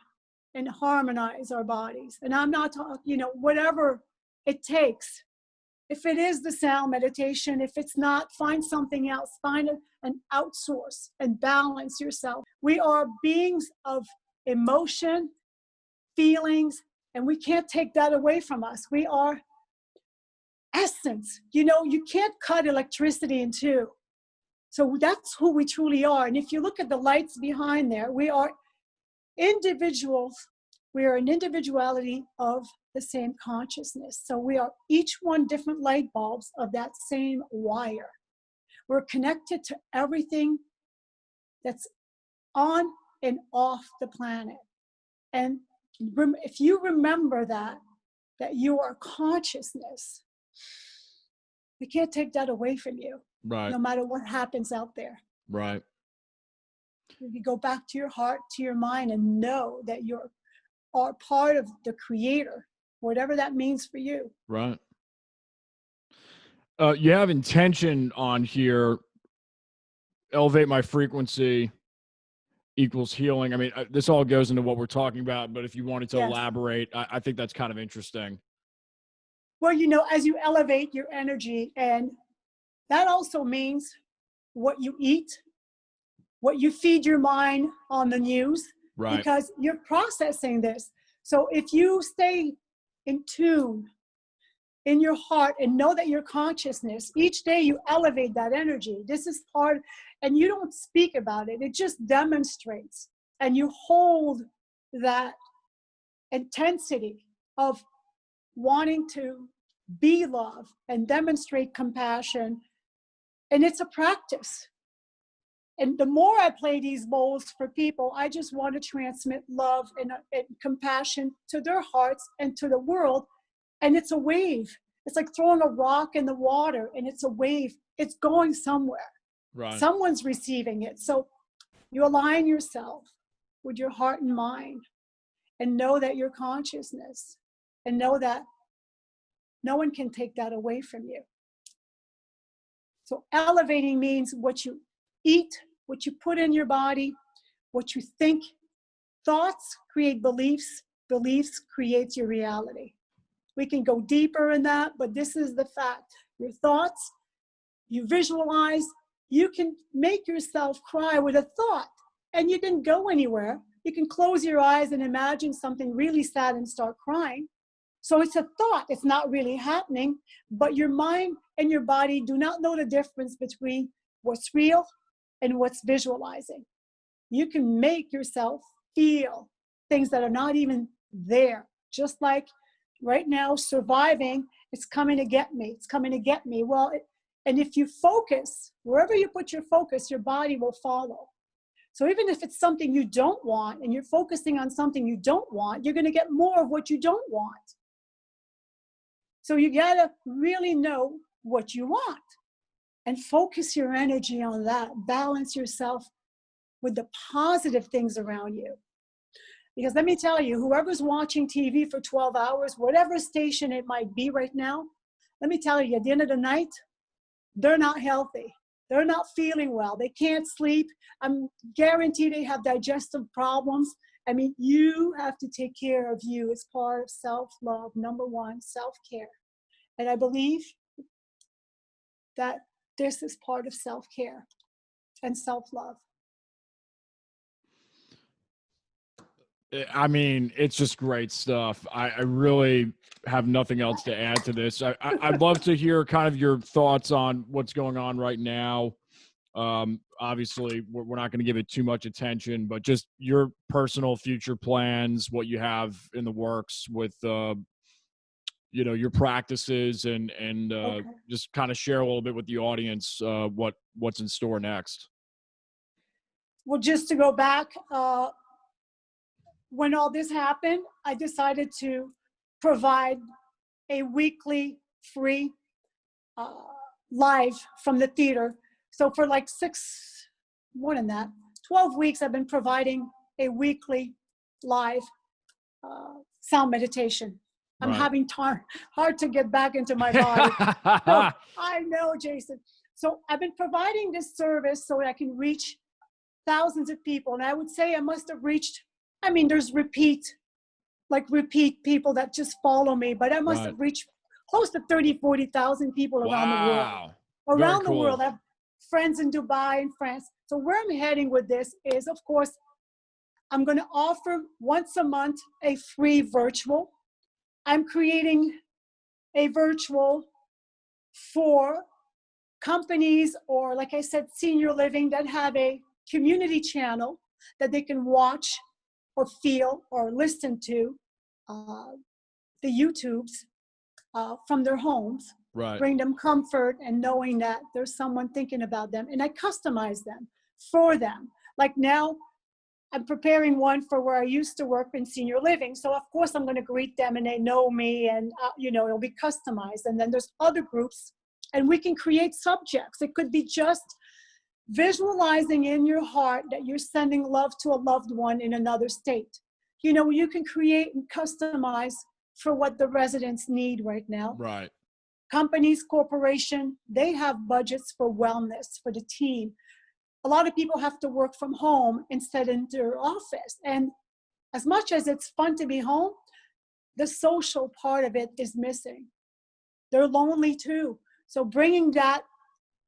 and harmonize our bodies. And I'm not talking, you know, whatever it takes. If it is the sound meditation, if it's not, find something else. Find an outsource and balance yourself. We are beings of emotion, feelings, and we can't take that away from us. We are essence. You know, you can't cut electricity in two. So that's who we truly are. And if you look at the lights behind there, we are individuals. We are an individuality of the same consciousness. So we are each one different light bulbs of that same wire. We're connected to everything that's on and off the planet. And if you remember that you are consciousness, we can't take that away from you. Right. No matter what happens out there. Right. You go back to your heart, to your mind, and know that you're part of the creator, whatever that means for you. Right. You have intention on here. Elevate my frequency equals healing. I mean, this all goes into what we're talking about, but if you wanted to elaborate, I think that's kind of interesting. Well, you know, as you elevate your energy, and that also means what you eat, what you feed your mind on the news, right? Because you're processing this. So if you stay in tune in your heart and know that your consciousness, each day you elevate that energy. This is part, and you don't speak about it. It just demonstrates, and you hold that intensity of wanting to be love and demonstrate compassion. And it's a practice. And the more I play these bowls for people, I just want to transmit love and compassion to their hearts and to the world. And it's a wave. It's like throwing a rock in the water, and it's a wave. It's going somewhere. Right. Someone's receiving it. So you align yourself with your heart and mind, and know that your consciousness, and know that no one can take that away from you. So elevating means what you eat, what you put in your body, what you think. Thoughts create beliefs. Beliefs create your reality. We can go deeper in that, but this is the fact. Your thoughts, you visualize, you can make yourself cry with a thought, and you can go anywhere. You can close your eyes and imagine something really sad and start crying. So it's a thought. It's not really happening, but your mind and your body do not know the difference between what's real and what's visualizing. You can make yourself feel things that are not even there. Just like right now, surviving, it's coming to get me. It's coming to get me. Well, and if you focus, wherever you put your focus, your body will follow. So even if it's something you don't want, and you're focusing on something you don't want, you're going to get more of what you don't want. So you got to really know what you want and focus your energy on that. Balance yourself with the positive things around you. Because let me tell you, whoever's watching TV for 12 hours, whatever station it might be right now, let me tell you, at the end of the night, they're not healthy. They're not feeling well. They can't sleep. I'm guaranteed they have digestive problems. I mean, you have to take care of you. It's part of self-love. Number one, self-care. And I believe that this is part of self-care and self-love. I mean, it's just great stuff. I really have nothing else to add to this. I'd love to hear kind of your thoughts on what's going on right now. Obviously, we're not going to give it too much attention, but just your personal future plans, what you have in the works with, you know, your practices, and Okay. just kind of share a little bit with the audience what's in store next. Well, just to go back, when all this happened, I decided to provide a weekly free live from the theater. So for like 12 weeks, I've been providing a weekly live sound meditation. I'm Right. having hard to get back into my body. So I know, Jason. So I've been providing this service so I can reach thousands of people. And I would say I must have reached, I mean, there's repeat people that just follow me, but I must have reached close to 30, 40,000 people around the world. Very Around the cool. world. I have friends in Dubai and France. So where I'm heading with this is, of course, I'm going to offer once a month a free virtual. I'm creating a virtual for companies or, like I said, senior living that have a community channel that they can watch or feel or listen to the YouTubes from their homes, bring them comfort and knowing that there's someone thinking about them. And I customize them for them. Like now, I'm preparing one for where I used to work in senior living. So of course I'm going to greet them and they know me and, it'll be customized. And then there's other groups and we can create subjects. It could be just visualizing in your heart that you're sending love to a loved one in another state. You can create and customize for what the residents need right now. Right. Companies, corporation, they have budgets for wellness for the team. A lot of people have to work from home instead in their office. And as much as it's fun to be home, the social part of it is missing. They're lonely too. So bringing that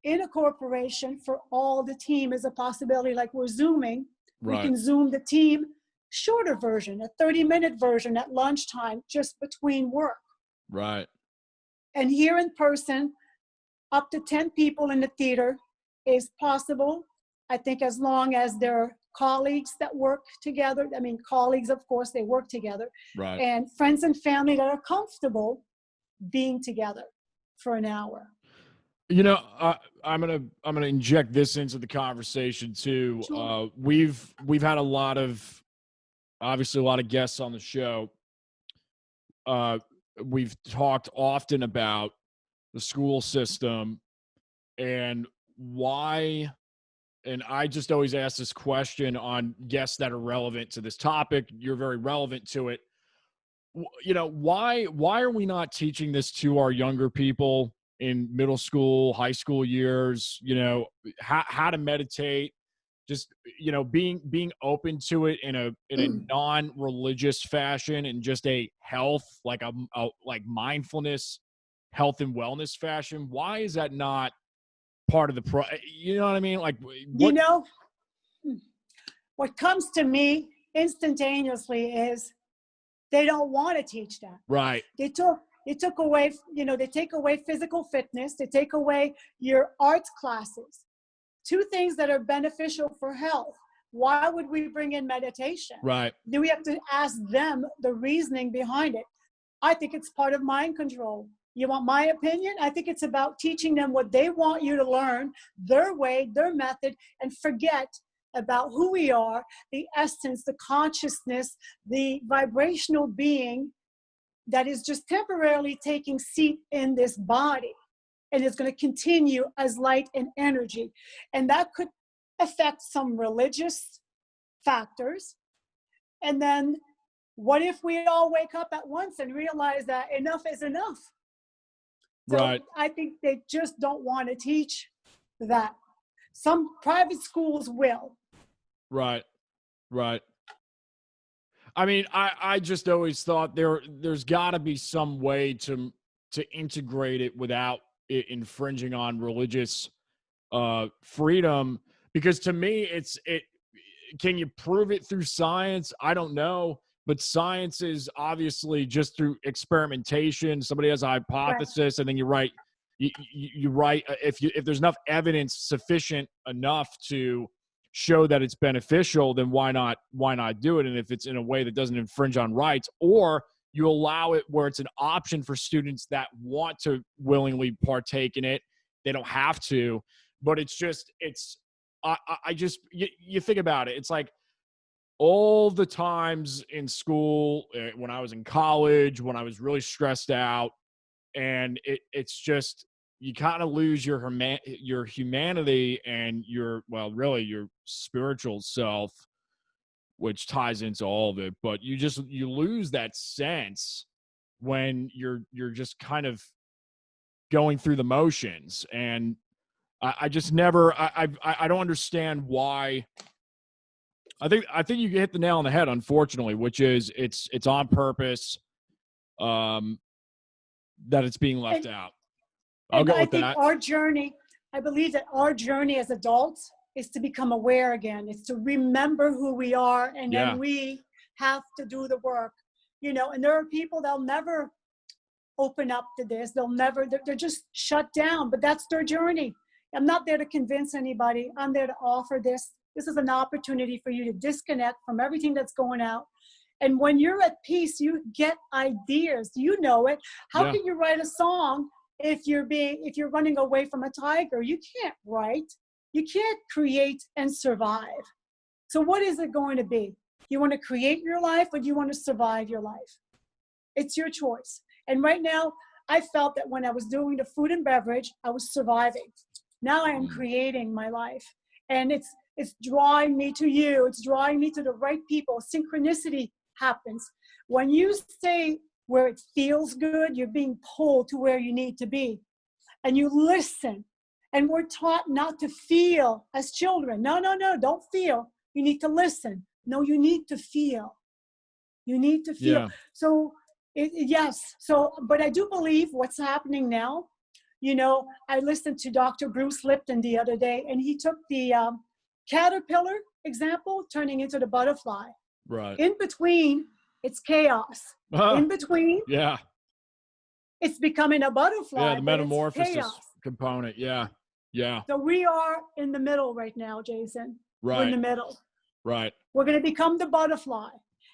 in a corporation for all the team is a possibility. Like we're Zooming, we can Zoom the team, shorter version, a 30-minute version at lunchtime, just between work. Right. And here in person, up to 10 people in the theater is possible. I think as long as they're colleagues that work together. I mean, colleagues, of course, they work together. Right. And friends and family that are comfortable being together for an hour. I'm gonna inject this into the conversation too. Sure. We've had a lot of guests on the show. We've talked often about the school system and why. And I just always ask this question on guests that are relevant to this topic. You're very relevant to it. Why are we not teaching this to our younger people in middle school, high school years? How to meditate, just being open to it in a non-religious fashion and just a health like mindfulness, health and wellness fashion. Why is that not part of the you know what I mean? Like, what comes to me instantaneously is they don't want to teach that. Right. They took away, they take away physical fitness. They take away your arts classes. Two things that are beneficial for health. Why would we bring in meditation? Right. Do we have to ask them the reasoning behind it? I think it's part of mind control. You want my opinion? I think it's about teaching them what they want you to learn, their way, their method, and forget about who we are, the essence, the consciousness, the vibrational being that is just temporarily taking seat in this body and is going to continue as light and energy. And that could affect some religious factors. And then what if we all wake up at once and realize that enough is enough? So right. I think they just don't want to teach that. Some private schools will. Right. Right. I mean, I just always thought there's got to be some way to integrate it without it infringing on religious freedom, because to me can you prove it through science? I don't know, but science is obviously just through experimentation. Somebody has a hypothesis, and then you write if there's enough evidence sufficient enough to show that it's beneficial, then why not do it? And if it's in a way that doesn't infringe on rights, or you allow it where it's an option for students that want to willingly partake in it, they don't have to. But you think about it. It's like all the times in school, when I was in college, when I was really stressed out, and it's just, you kind of lose your humanity and your spiritual self which ties into all of it. But you lose that sense when you're just kind of going through the motions. And I just never, I don't understand why. I think you hit the nail on the head, unfortunately, which is it's on purpose, that it's being left out. I'll go I with think that. our journey, I believe that our journey as adults is to become aware again. It's to remember who we are, and then we have to do the work, you know. And there are people that'll never open up to this. They're just shut down, but that's their journey. I'm not there to convince anybody. I'm there to offer this. This is an opportunity for you to disconnect from everything that's going out. And when you're at peace, you get ideas. You know it. How can you write a song if you're running away from a tiger? You can't write. You can't create and survive. So what is it going to be? You want to create your life, or do you want to survive your life? It's your choice. And right now, I felt that when I was doing the food and beverage, I was surviving. Now I am creating my life. And it's drawing me to you. It's drawing me to the right people. Synchronicity happens. When you stay where it feels good, you're being pulled to where you need to be. And you listen. And we're taught not to feel as children. No, don't feel. You need to listen. No, you need to feel. You need to feel. So, yes. So, but I do believe what's happening now, you know, I listened to Dr. Bruce Lipton the other day, and he took the caterpillar example turning into the butterfly. Right. In between, it's chaos. In between, it's becoming a butterfly. Yeah, the metamorphosis component. Yeah. So we are in the middle right now, Jason. Right. We're in the middle. Right. We're going to become the butterfly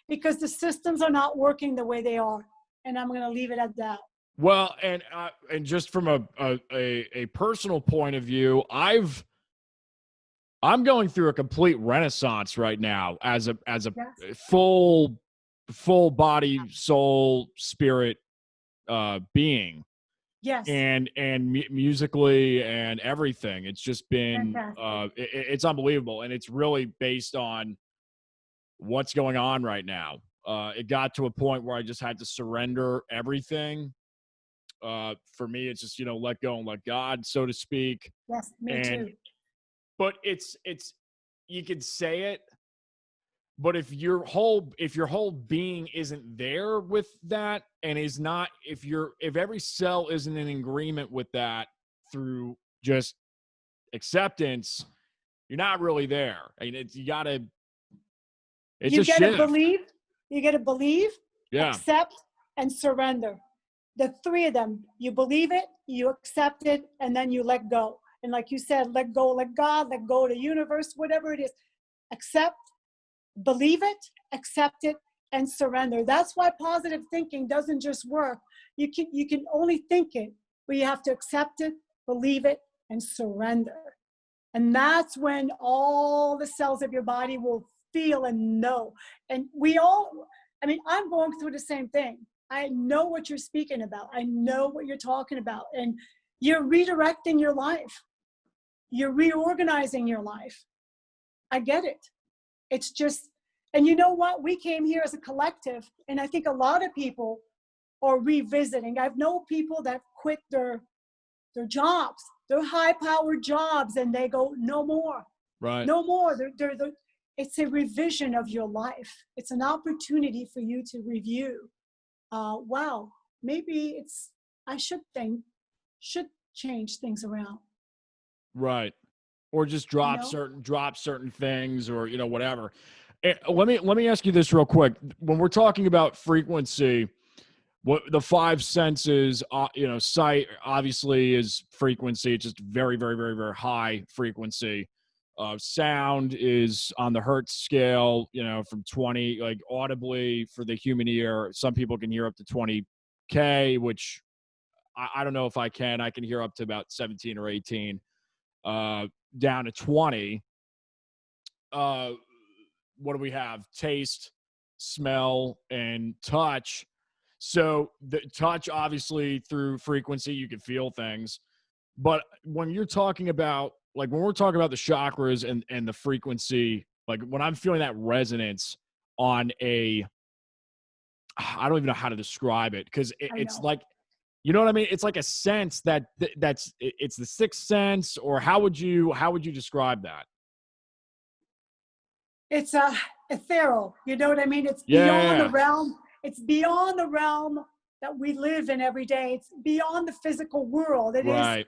because the systems are not working the way they are. And I'm going to leave it at that. Well, and just from a personal point of view, I'm going through a complete renaissance right now as a full body, soul, spirit being. Yes. And musically and everything. It's just been it's unbelievable, and it's really based on what's going on right now. It got to a point where I just had to surrender everything. For me, it's just, you know, let go and let God, so to speak. Yes, me too. But it's you could say it, but if your whole being isn't there with that, and is not, if every cell isn't in agreement with that through just acceptance, you're not really there. I mean, you gotta believe. You gotta believe, accept, and surrender. The three of them. You believe it, you accept it, and then you let go. And like you said, let go, let God, let go of the universe, whatever it is. Accept, believe it, accept it, and surrender. That's why positive thinking doesn't just work. You can only think it, but you have to accept it, believe it, and surrender. And that's when all the cells of your body will feel and know. And I'm going through the same thing. I know what you're speaking about. I know what you're talking about. And you're redirecting your life. You're reorganizing your life. I get it. It's just, and you know what? We came here as a collective, and I think a lot of people are revisiting. I've known people that quit their jobs, their high-powered jobs, and they go, no more. Right. No more. It's a revision of your life. It's an opportunity for you to review. Wow, maybe I should change things around. Right. Or just drop certain things, or, you know, whatever. Let me ask you this real quick. When we're talking about frequency, what the five senses, you know, sight obviously is frequency. It's just very, very, very, very high frequency. Sound is on the hertz scale, you know, from 20, like audibly for the human ear. Some people can hear up to 20K, which I don't know if I can. I can hear up to about 17 or 18, down to 20. What do we have? Taste, smell, and touch. So the touch, obviously, through frequency, you can feel things. But when you're talking about, like, when we're talking about the chakras and the frequency Like when I'm feeling that resonance on I don't even know how to describe it, because it's like, you know what I mean? It's like a sense it's the sixth sense, or how would you describe that? It's ethereal. You know what I mean? It's beyond the Yeah. realm. It's beyond the realm that we live in every day. It's beyond the physical world. It is, Right.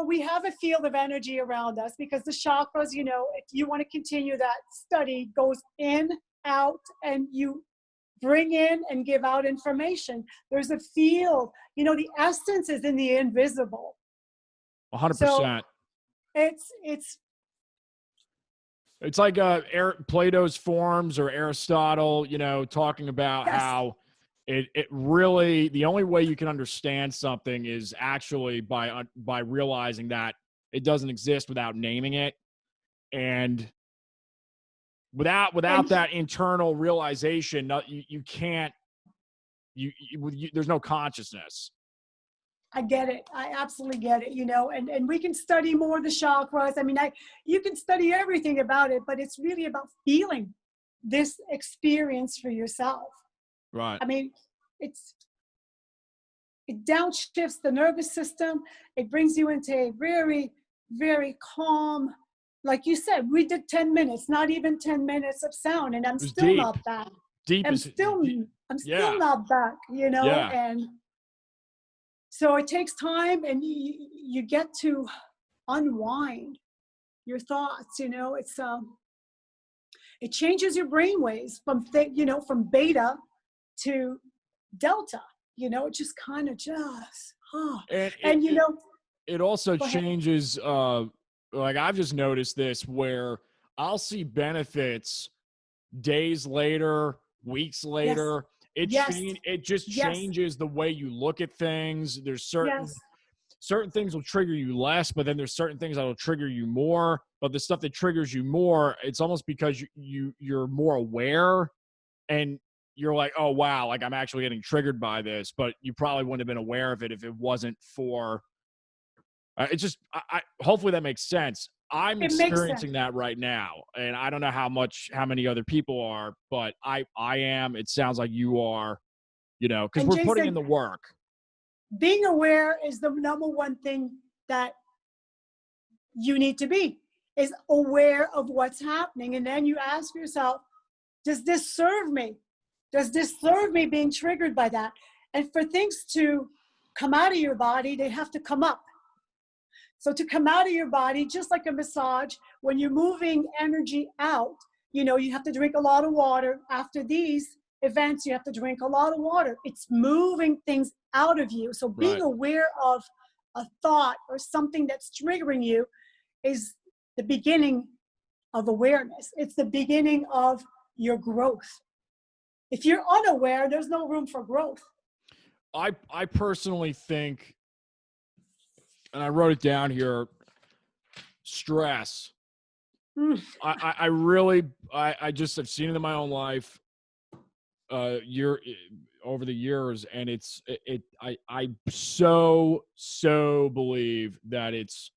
we have a field of energy around us because the chakras, if you want to continue that study, goes in, out, and you bring in and give out information. There's a field, the essence is in the invisible. 100%. So it's like Plato's forms, or Aristotle, talking about yes. how it really, the only way you can understand something is actually by realizing that it doesn't exist without naming it. And without that internal realization, you can't, there's no consciousness. I get it. I absolutely get it, and we can study more of the chakras. I mean, you can study everything about it, but it's really about feeling this experience for yourself. Right. I mean, it downshifts the nervous system. It brings you into a very, very calm, like you said, we did 10 minutes, not even 10 minutes of sound, and I'm still deep. not back. Deep. I'm still Yeah. not back, Yeah. and so it takes time, and you get to unwind your thoughts. It's it changes your brain waves from beta to delta. It just kind of And it also changes. Like I've just noticed this, where I'll see benefits days later, weeks later. Yes. It just changes the way you look at things. There's certain things will trigger you less, but then there's certain things that will trigger you more. But the stuff that triggers you more, it's almost because you're more aware, and you're like, oh wow, like I'm actually getting triggered by this. But you probably wouldn't have been aware of it if it wasn't for. It's just, hopefully that makes sense. I'm experiencing that right now, and I don't know how many other people are, but I am. It sounds like you are, because we're putting in the work. Being aware is the number one thing that you need to be, is aware of what's happening. And then you ask yourself, does this serve me? Does this serve me being triggered by that? And for things to come out of your body, they have to come up. So to come out of your body, just like a massage, when you're moving energy out, you have to drink a lot of water. After these events, you have to drink a lot of water. It's moving things out of you. So being aware of a thought or something that's triggering you is the beginning of awareness. It's the beginning of your growth. If you're unaware, there's no room for growth. I personally think, and I wrote it down here, stress. I really, I've seen it in my own life, over the years, and I so believe that it's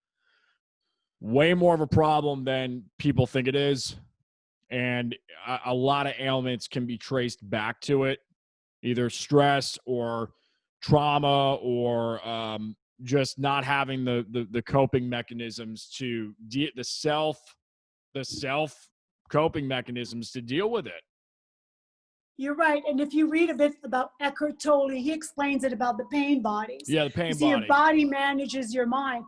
way more of a problem than people think it is, and a lot of ailments can be traced back to it, either stress or trauma, or just not having the coping mechanisms the self coping mechanisms to deal with it. You're right. And if you read a bit about Eckhart Tolle, he explains it about the pain bodies. Yeah, the pain body. Your body manages your mind,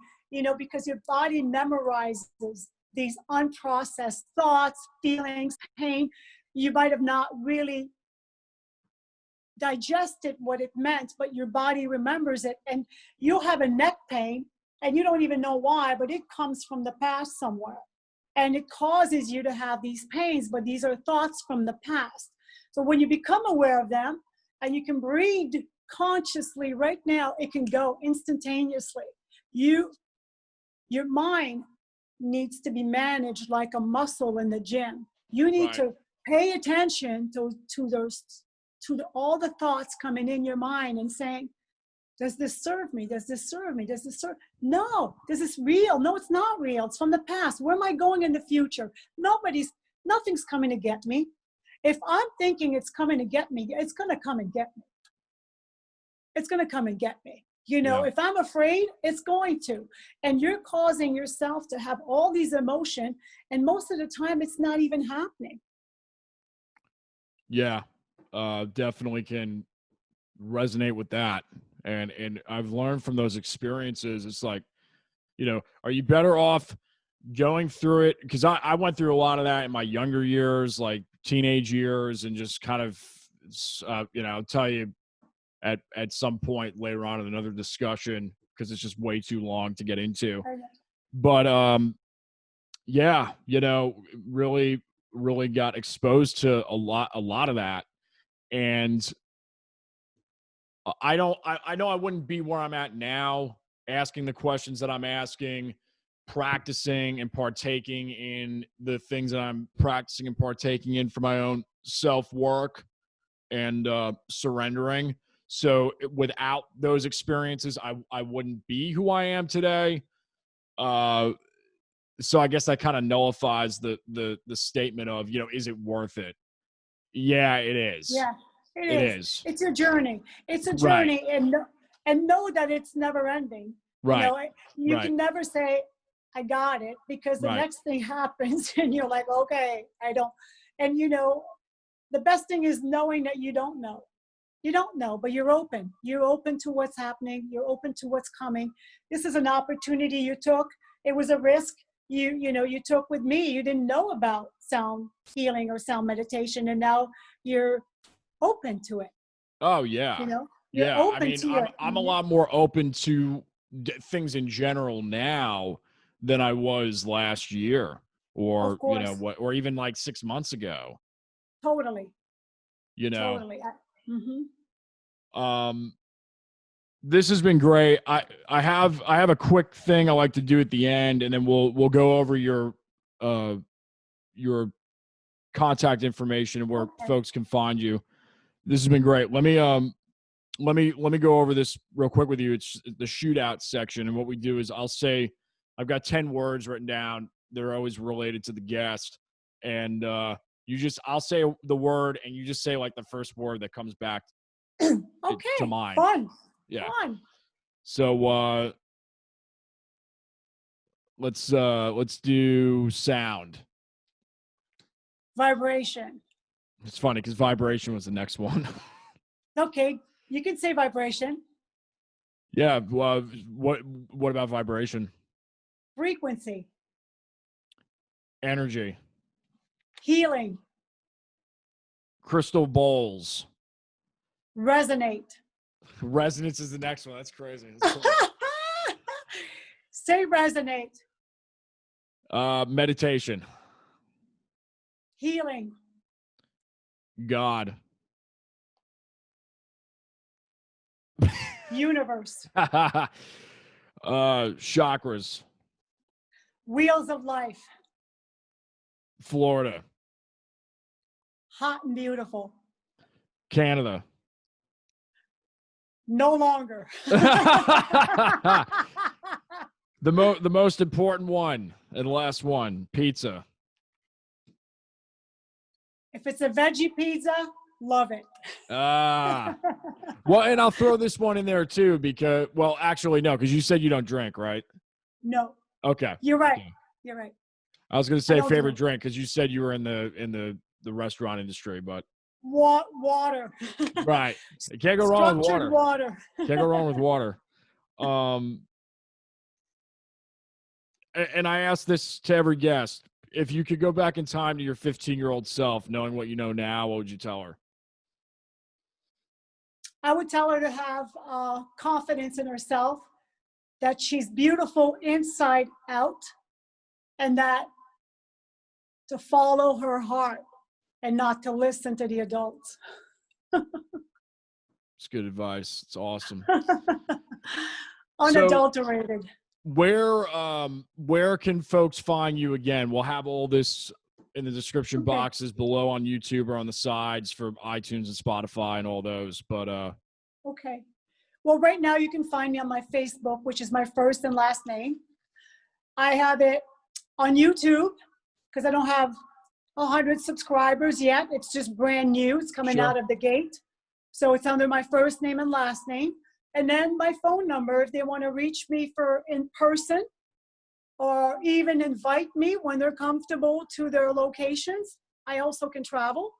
because your body memorizes these unprocessed thoughts, feelings, pain. You might have not really digested what it meant, but your body remembers it. And you'll have a neck pain, and you don't even know why, but it comes from the past somewhere. And it causes you to have these pains, but these are thoughts from the past. So when you become aware of them, and you can breathe consciously right now, it can go instantaneously. Your mind needs to be managed like a muscle in the gym. You need to pay attention to all the thoughts coming in your mind and saying, Does this serve me? Does this serve me? Does this serve? No. Does this real? No, it's not real. It's from the past. Where am I going in the future? Nothing's coming to get me. If I'm thinking it's coming to get me, it's going to come and get me. It's going to come and get me. You know, Yeah. if I'm afraid, it's going to. And you're causing yourself to have all these emotion, and most of the time it's not even happening. Yeah. Definitely can resonate with that. And I've learned from those experiences, it's like, you know, are you better off going through it? Because I went through a lot of that in my younger years, like teenage years, and just kind of, you know, I'll tell you at some point later on in another discussion, because it's just way too long to get into. But yeah, you know, really got exposed to a lot of that. And I know I wouldn't be where I'm at now, asking the questions that I'm asking, practicing and partaking in the things that I'm practicing and partaking in for my own self-work and surrendering. So without those experiences, I wouldn't be who I am today. So I guess that kind of nullifies the statement of, you know, is it worth it? Yeah, it is. Yeah, It is. It's a journey. It's a Right. journey, and know that it's never ending. Right. You know, you Right. can never say, I got it, because the Right. next thing happens and you're like, okay, I don't. And you know, the best thing is knowing that you don't know. You don't know, but you're open. You're open to what's happening. You're open to what's coming. This is an opportunity you took. It was a risk you took with me. You didn't know about sound healing or sound meditation, and now you're open to it. Oh yeah. You know, you're Yeah. I open mean, to it. I'm a lot more open to things in general now than I was last year, Of or you know course, what, or even like 6 months ago. totally, You know. totally. Mm-hmm. This has been great. I have a quick thing I like to do at the end, and then we'll go over your contact information and where Okay. folks can find you. This has been great. Let me go over this real quick with you. It's the shootout section, and what we do is I've got 10 words written down. They're always related to the guest, and I'll say the word, and you just say like the first word that comes back to Okay. mind. Fun. Yeah. Fun. So let's do sound. Vibration. It's funny because vibration was the next one. Okay. You can say vibration. Yeah. What about vibration? Frequency. Energy. Healing. Crystal bowls. Resonate. Resonance is the next one. That's crazy. That's cool. Say resonate. Meditation. Healing. God. Universe. Chakras. Wheels of life. Florida. Hot and beautiful. Canada. No longer. The most important one and last one, pizza. If it's a veggie pizza, love it. Well, and I'll throw this one in there too because, well, actually no, because you said you don't drink, right? No. Okay. You're right. Okay. You're right. I was going to say don't favorite drink because you said you were in the restaurant industry, but Water. right, you can't go wrong with Structured water. water. Can't go wrong with water. And I ask this to every guest: if you could go back in time to your 15-year-old self, knowing what you know now, what would you tell her? I would tell her to have confidence in herself, that she's beautiful inside out, and that to follow her heart and not to listen to the adults. It's good advice. It's awesome. Unadulterated. So, where can folks find you again? We'll have all this in the description boxes below on YouTube or on the sides for iTunes and Spotify and all those. But okay. Well, right now you can find me on my Facebook, which is my first and last name. I have it on YouTube because I don't have 100 subscribers yet. It's just brand new. It's coming out of the gate. So it's under my first name and last name. And then my phone number, if they want to reach me for in person or even invite me when they're comfortable to their locations, I also can travel.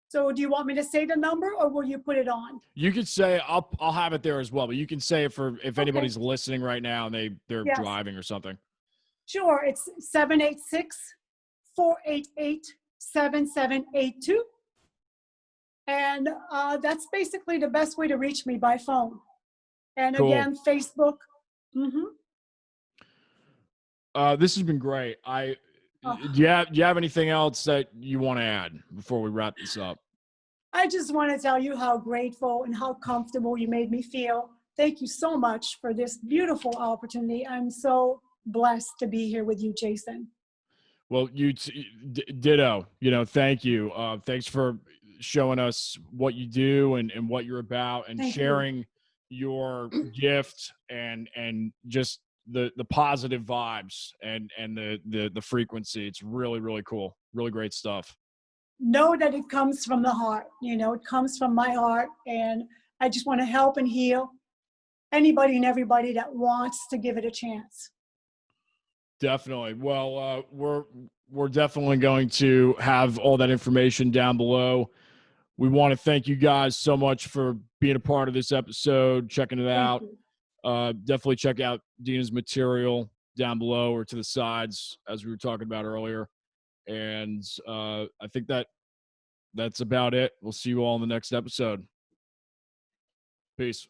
So do you want me to say the number or will you put it on? You could say I'll have it there as well, but you can say it for if anybody's listening right now and they're driving or something. Sure, it's 786-488-7782. And that's basically the best way to reach me by phone. And again, Facebook. This has been great. Do you have anything else that you want to add before we wrap this up? I just want to tell you how grateful and how comfortable you made me feel. Thank you so much for this beautiful opportunity. I'm so blessed to be here with you, Jason. Well, ditto. Thank you. Thanks for showing us what you do and what you're about, and sharing your gift and just the positive vibes and the frequency. It's really, really cool. Really great stuff. Know that it comes from the heart. It comes from my heart, and I just want to help and heal anybody and everybody that wants to give it a chance. Definitely. Well, we're definitely going to have all that information down below. We want to thank you guys so much for being a part of this episode, checking it out. Definitely check out Deena's material down below or to the sides, as we were talking about earlier. And I think that's about it. We'll see you all in the next episode. Peace.